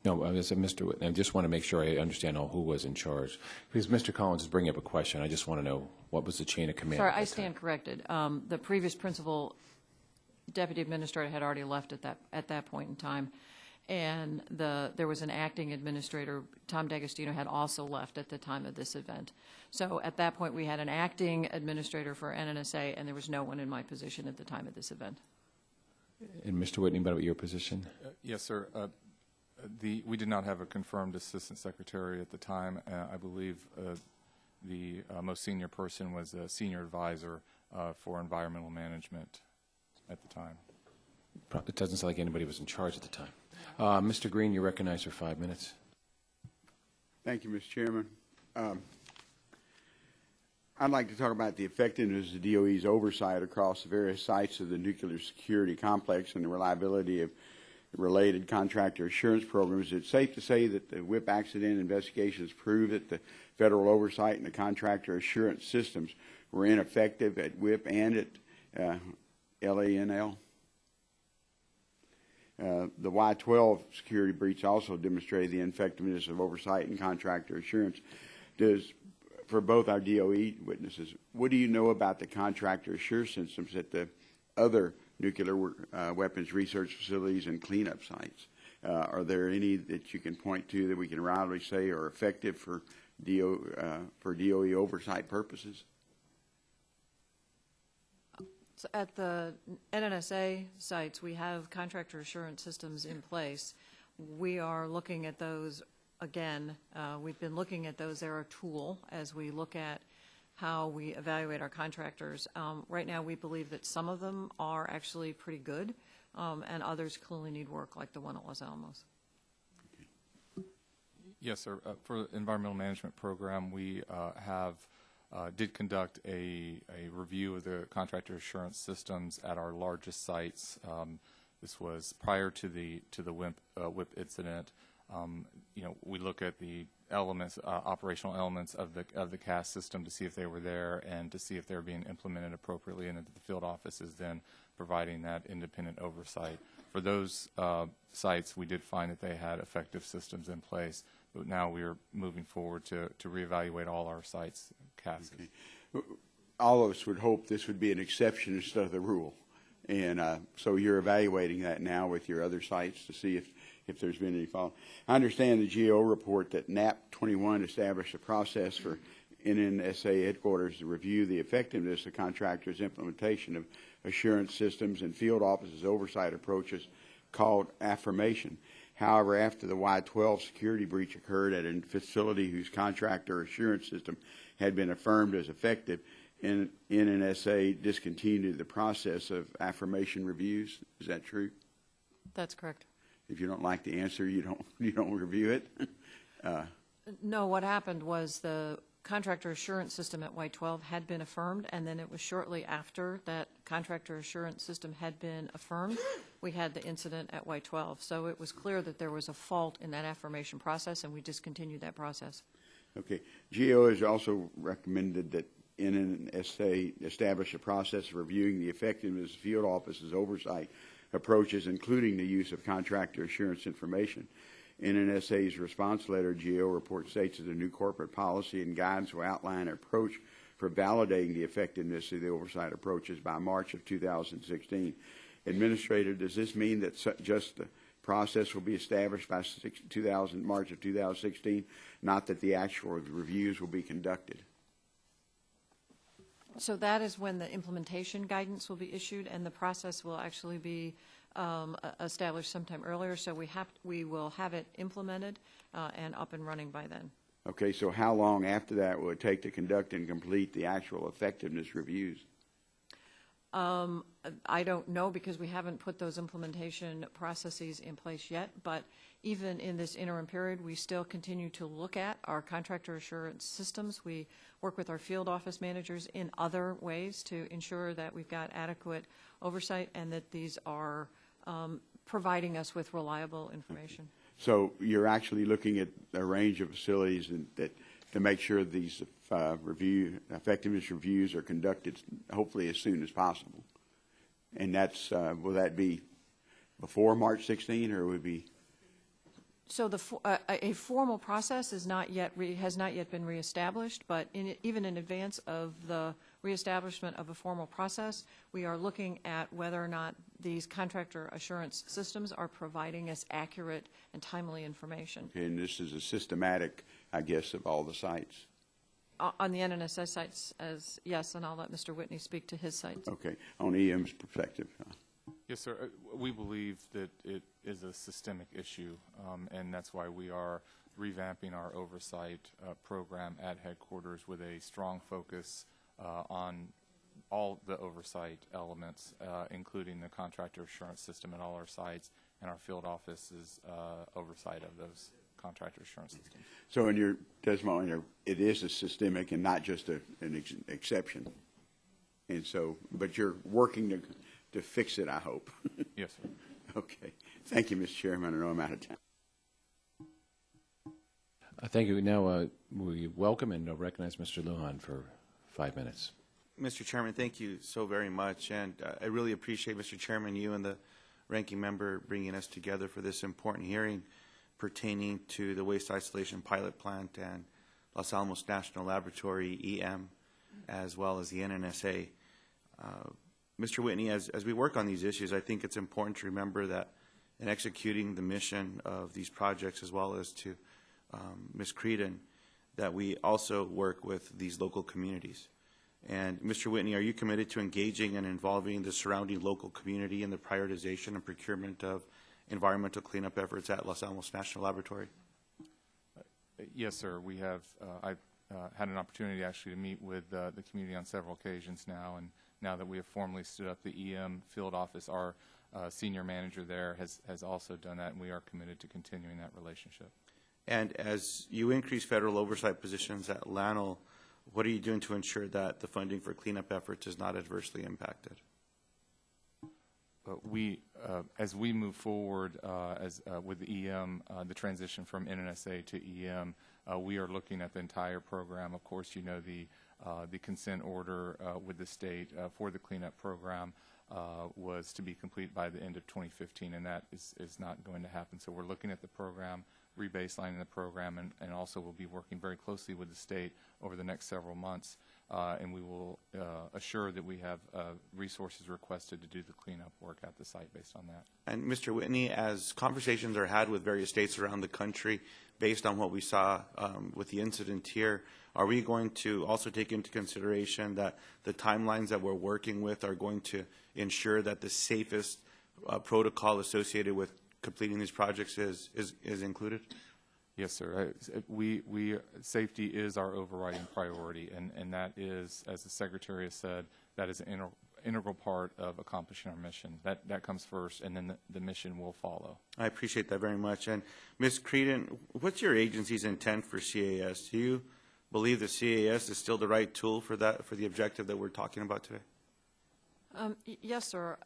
No, I said Mr. Whitney. I just want to make sure I understand who was in charge. Because Mr. Collins is bringing up a question. I just want to know what was the chain of command. Sorry, I stand corrected. The previous Principal Deputy Administrator had already left at that point in time. And there was an acting administrator. Tom D'Agostino had also left at the time of this event. So at that point, we had an acting administrator for NNSA, and there was no one in my position at the time of this event. And Mr. Whitney, about your position? Yes, sir. We did not have a confirmed assistant secretary at the time. I believe the most senior person was a senior advisor for environmental management at the time. It doesn't sound like anybody was in charge at the time. Mr. Green, you're recognized for 5 minutes. Thank you, Mr. Chairman. I'd like to talk about the effectiveness of DOE's oversight across the various sites of the nuclear security complex and the reliability of related contractor assurance programs. It's safe to say that the WIP accident investigations prove that the federal oversight and the contractor assurance systems were ineffective at WIP and at LANL. The Y-12 security breach also demonstrated the ineffectiveness of oversight and contractor assurance. For both our DOE witnesses, what do you know about the contractor assurance systems at the other nuclear weapons research facilities and cleanup sites? Are there any that you can point to that we can reliably say are effective for DOE oversight purposes? So at the NNSA sites, we have contractor assurance systems in place. We are looking at those again. We've been looking at those. They're a tool as we look at how we evaluate our contractors. Right now, we believe that some of them are actually pretty good, and others clearly need work, like the one at Los Alamos. Yes, sir. For the environmental management program, we did conduct a review of the contractor assurance systems at our largest sites. This was prior to the WIP incident. We look at the elements, operational elements of the CAS system to see if they were there and to see if they were being implemented appropriately, and the field office is then providing that independent oversight. For those sites, we did find that they had effective systems in place, but now we are moving forward to reevaluate all our sites' CAS. Okay. All of us would hope this would be an exception instead of the rule, and so you're evaluating that now with your other sites to see if there's been any follow. I understand the GAO report that NAP 21 established a process for NNSA headquarters to review the effectiveness of contractors' implementation of assurance systems and field offices oversight approaches called affirmation. However, after the Y-12 security breach occurred at a facility whose contractor assurance system had been affirmed as effective, NNSA discontinued the process of affirmation reviews. Is that true? That's correct. If you don't like the answer, you don't review it? No, what happened was the contractor assurance system at Y-12 had been affirmed, and then it was shortly after that contractor assurance system had been affirmed, we had the incident at Y-12. So it was clear that there was a fault in that affirmation process, and we discontinued that process. Okay. GAO has also recommended that NNSA establish a process of reviewing the effectiveness of field offices oversight approaches, including the use of contractor assurance information. NNSA's response letter, GAO report, states that a new corporate policy and guidance will outline an approach for validating the effectiveness of the oversight approaches by March of 2016. Administrator, does this mean that just the process will be established by March of 2016, not that the actual reviews will be conducted? So that is when the implementation guidance will be issued, and the process will actually be established sometime earlier. So we will have it implemented and up and running by then. Okay, so how long after that will it take to conduct and complete the actual effectiveness reviews? I don't know because we haven't put those implementation processes in place yet, but even in this interim period, we still continue to look at our contractor assurance systems. We work with our field office managers in other ways to ensure that we've got adequate oversight and that these are providing us with reliable information. So you're actually looking at a range of facilities to make sure these effectiveness reviews are conducted hopefully as soon as possible. And that's, will that be before March 16 or would it be? So a formal process is not yet has not yet been reestablished, but even in advance of the reestablishment of a formal process, we are looking at whether or not these contractor assurance systems are providing us accurate and timely information. And this is a systematic, I guess, of all the sites. On the NNSA sites, as yes, and I'll let Mr. Whitney speak to his sites. Okay, on EM's perspective. Yes, sir. We believe that it is a systemic issue, and that's why we are revamping our oversight program at headquarters with a strong focus on all the oversight elements, including the contractor assurance system at all our sites and our field office's oversight of those contractor assurance systems. So in your testimony, it is a systemic and not just an exception. And so, but you're working to fix it, I hope. Yes, sir. Okay. Thank you, Mr. Chairman. I know I'm out of time. Thank you. Now we welcome and recognize Mr. Lujan for 5 minutes. Mr. Chairman, thank you so very much. And I really appreciate, Mr. Chairman, you and the ranking member bringing us together for this important hearing pertaining to the waste isolation pilot plant and Los Alamos National Laboratory, EM, as well as the NNSA. Mr. Whitney, as we work on these issues, I think it's important to remember that in executing the mission of these projects, as well as to Ms. Creedon, that we also work with these local communities. And Mr. Whitney, are you committed to engaging and involving the surrounding local community in the prioritization and procurement of environmental cleanup efforts at Los Alamos National Laboratory? Yes, sir. We have. I've had an opportunity actually to meet with the community on several occasions now, and now that we have formally stood up the EM field office, our senior manager there has also done that, and we are committed to continuing that relationship. And as you increase federal oversight positions at LANL, what are you doing to ensure that the funding for cleanup efforts is not adversely impacted? As we move forward with the EM, the transition from NNSA to EM, we are looking at the entire program. Of course, you know the consent order with the state for the cleanup program was to be complete by the end of 2015, and that is not going to happen. So we're looking at the program, rebaselining the program, and also we'll be working very closely with the state over the next several months, and we will assure that we have resources requested to do the cleanup work at the site based on that. And Mr. Whitney, as conversations are had with various states around the country, based on what we saw with the incident here, are we going to also take into consideration that the timelines that we're working with are going to ensure that the safest protocol associated with completing these projects is included? Yes, sir. Safety is our overriding priority, and that is, as the Secretary has said, that is an integral part of accomplishing our mission. That comes first, and then the mission will follow. I appreciate that very much. And Ms. Creedon, what's your agency's intent for CAS? Do you believe the CAS is still the right tool for the objective that we're talking about today? Yes, sir.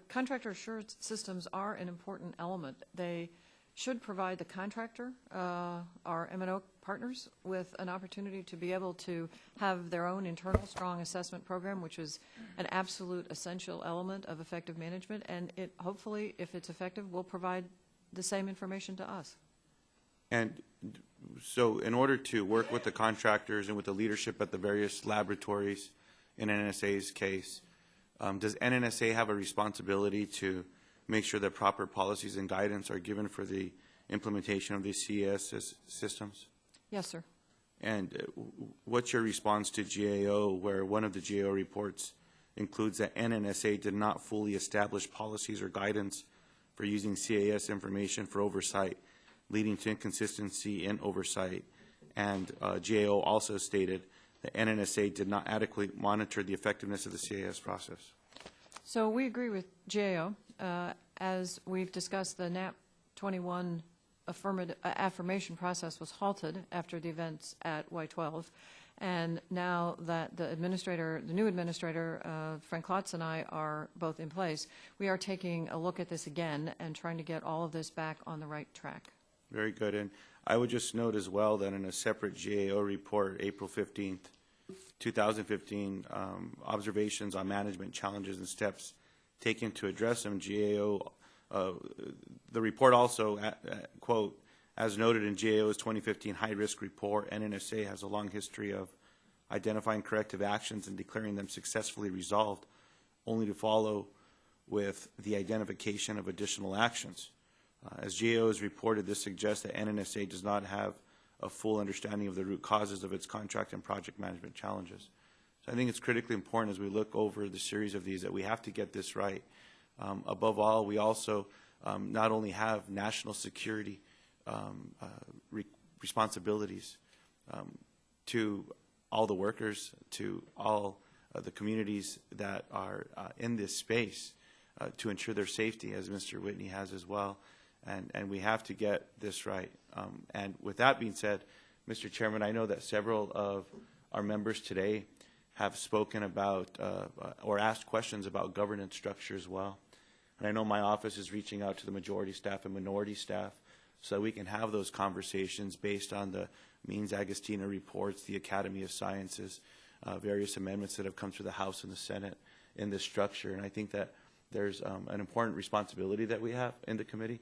Contractor assurance systems are an important element. They should provide the contractor, our M&O partners, with an opportunity to be able to have their own internal strong assessment program, which is an absolute essential element of effective management, and it hopefully, if it's effective, will provide the same information to us. And so in order to work with the contractors and with the leadership at the various laboratories in NNSA's case, does NNSA have a responsibility to make sure that proper policies and guidance are given for the implementation of these CES systems? Yes, sir. And what's your response to GAO, where one of the GAO reports includes that NNSA did not fully establish policies or guidance for using CAS information for oversight, leading to inconsistency in oversight And GAO also stated that NNSA did not adequately monitor the effectiveness of the CAS process. So we agree with GAO. As we've discussed, the NAP 21 affirmation process was halted after the events at Y-12. And now that the new administrator, Frank Klotz, and I are both in place, we are taking a look at this again and trying to get all of this back on the right track. Very good. And I would just note as well that in a separate GAO report, April 15th, 2015, observations on management challenges and steps taken to address them, GAO, the report also, quote, as noted in GAO's 2015 high-risk report, NNSA has a long history of identifying corrective actions and declaring them successfully resolved, only to follow with the identification of additional actions. As GAO has reported, this suggests that NNSA does not have a full understanding of the root causes of its contract and project management challenges. So I think it's critically important as we look over the series of these that we have to get this right. Above all, we also not only have national security responsibilities to all the workers, to all the communities that are in this space to ensure their safety, as Mr. Whitney has as well. And we have to get this right. And with that being said, Mr. Chairman, I know that several of our members today have spoken about or asked questions about governance structure as well. And I know my office is reaching out to the majority staff and minority staff so that we can have those conversations based on the Means-Agostina reports, the Academy of Sciences, various amendments that have come through the House and the Senate in this structure. And I think that there's an important responsibility that we have in the committee,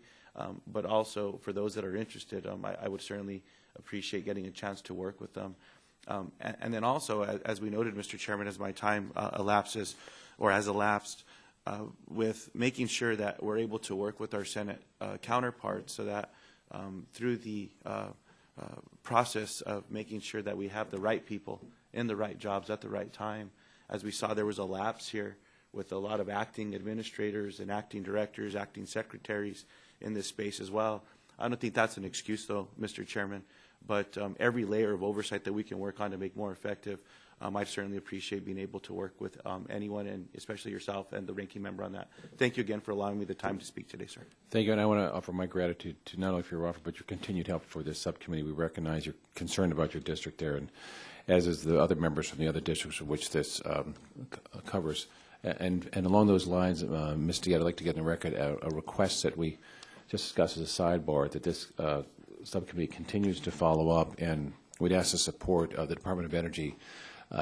but also for those that are interested, I would certainly appreciate getting a chance to work with them. And then also, as we noted, Mr. Chairman, as my time elapses or has elapsed, with making sure that we're able to work with our Senate counterparts so that through the process of making sure that we have the right people in the right jobs at the right time. As we saw, there was a lapse here with a lot of acting administrators and acting directors, acting secretaries in this space as well. I don't think that's an excuse, though, Mr. Chairman, but every layer of oversight that we can work on to make more effective, I certainly appreciate being able to work with anyone, and especially yourself and the ranking member on that. Thank you again for allowing me the time to speak today, sir. Thank you, and I want to offer my gratitude to not only for your offer, but your continued help for this subcommittee. We recognize you're concerned about your district there, and as is the other members from the other districts of which this covers. And along those lines, Ms. DeGette, I'd like to get in the record a request that we just discussed as a sidebar, that this subcommittee continues to follow up, and we'd ask the support of the Department of Energy,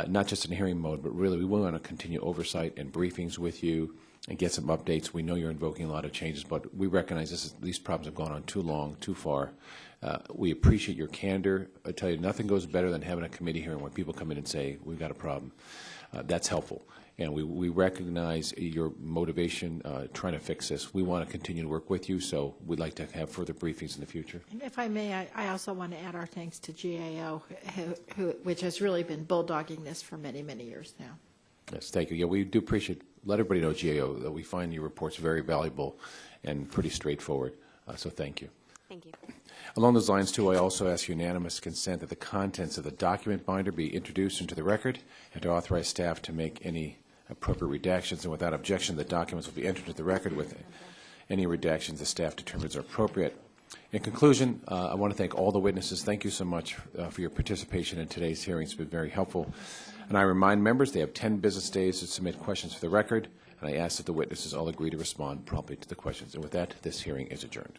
not just in hearing mode, but really we want to continue oversight and briefings with you and get some updates. We know you're invoking a lot of changes, but we recognize these problems have gone on too long, too far. We appreciate your candor. I tell you, nothing goes better than having a committee hearing where people come in and say, we've got a problem. That's helpful. And we recognize your motivation trying to fix this. We want to continue to work with you, so we'd like to have further briefings in the future. And if I may, I also want to add our thanks to GAO, which has really been bulldogging this for many, many years now. Yes, thank you. Yeah, we do appreciate, let everybody know, GAO, that we find your reports very valuable and pretty straightforward. So thank you. Thank you. Along those lines, too, I also ask unanimous consent that the contents of the document binder be introduced into the record and to authorize staff to make any appropriate redactions, and without objection, the documents will be entered into the record with any redactions the staff determines are appropriate. In conclusion, I want to thank all the witnesses. Thank you so much for your participation in today's hearing. It's been very helpful. And I remind members they have 10 business days to submit questions for the record, and I ask that the witnesses all agree to respond promptly to the questions. And with that, this hearing is adjourned.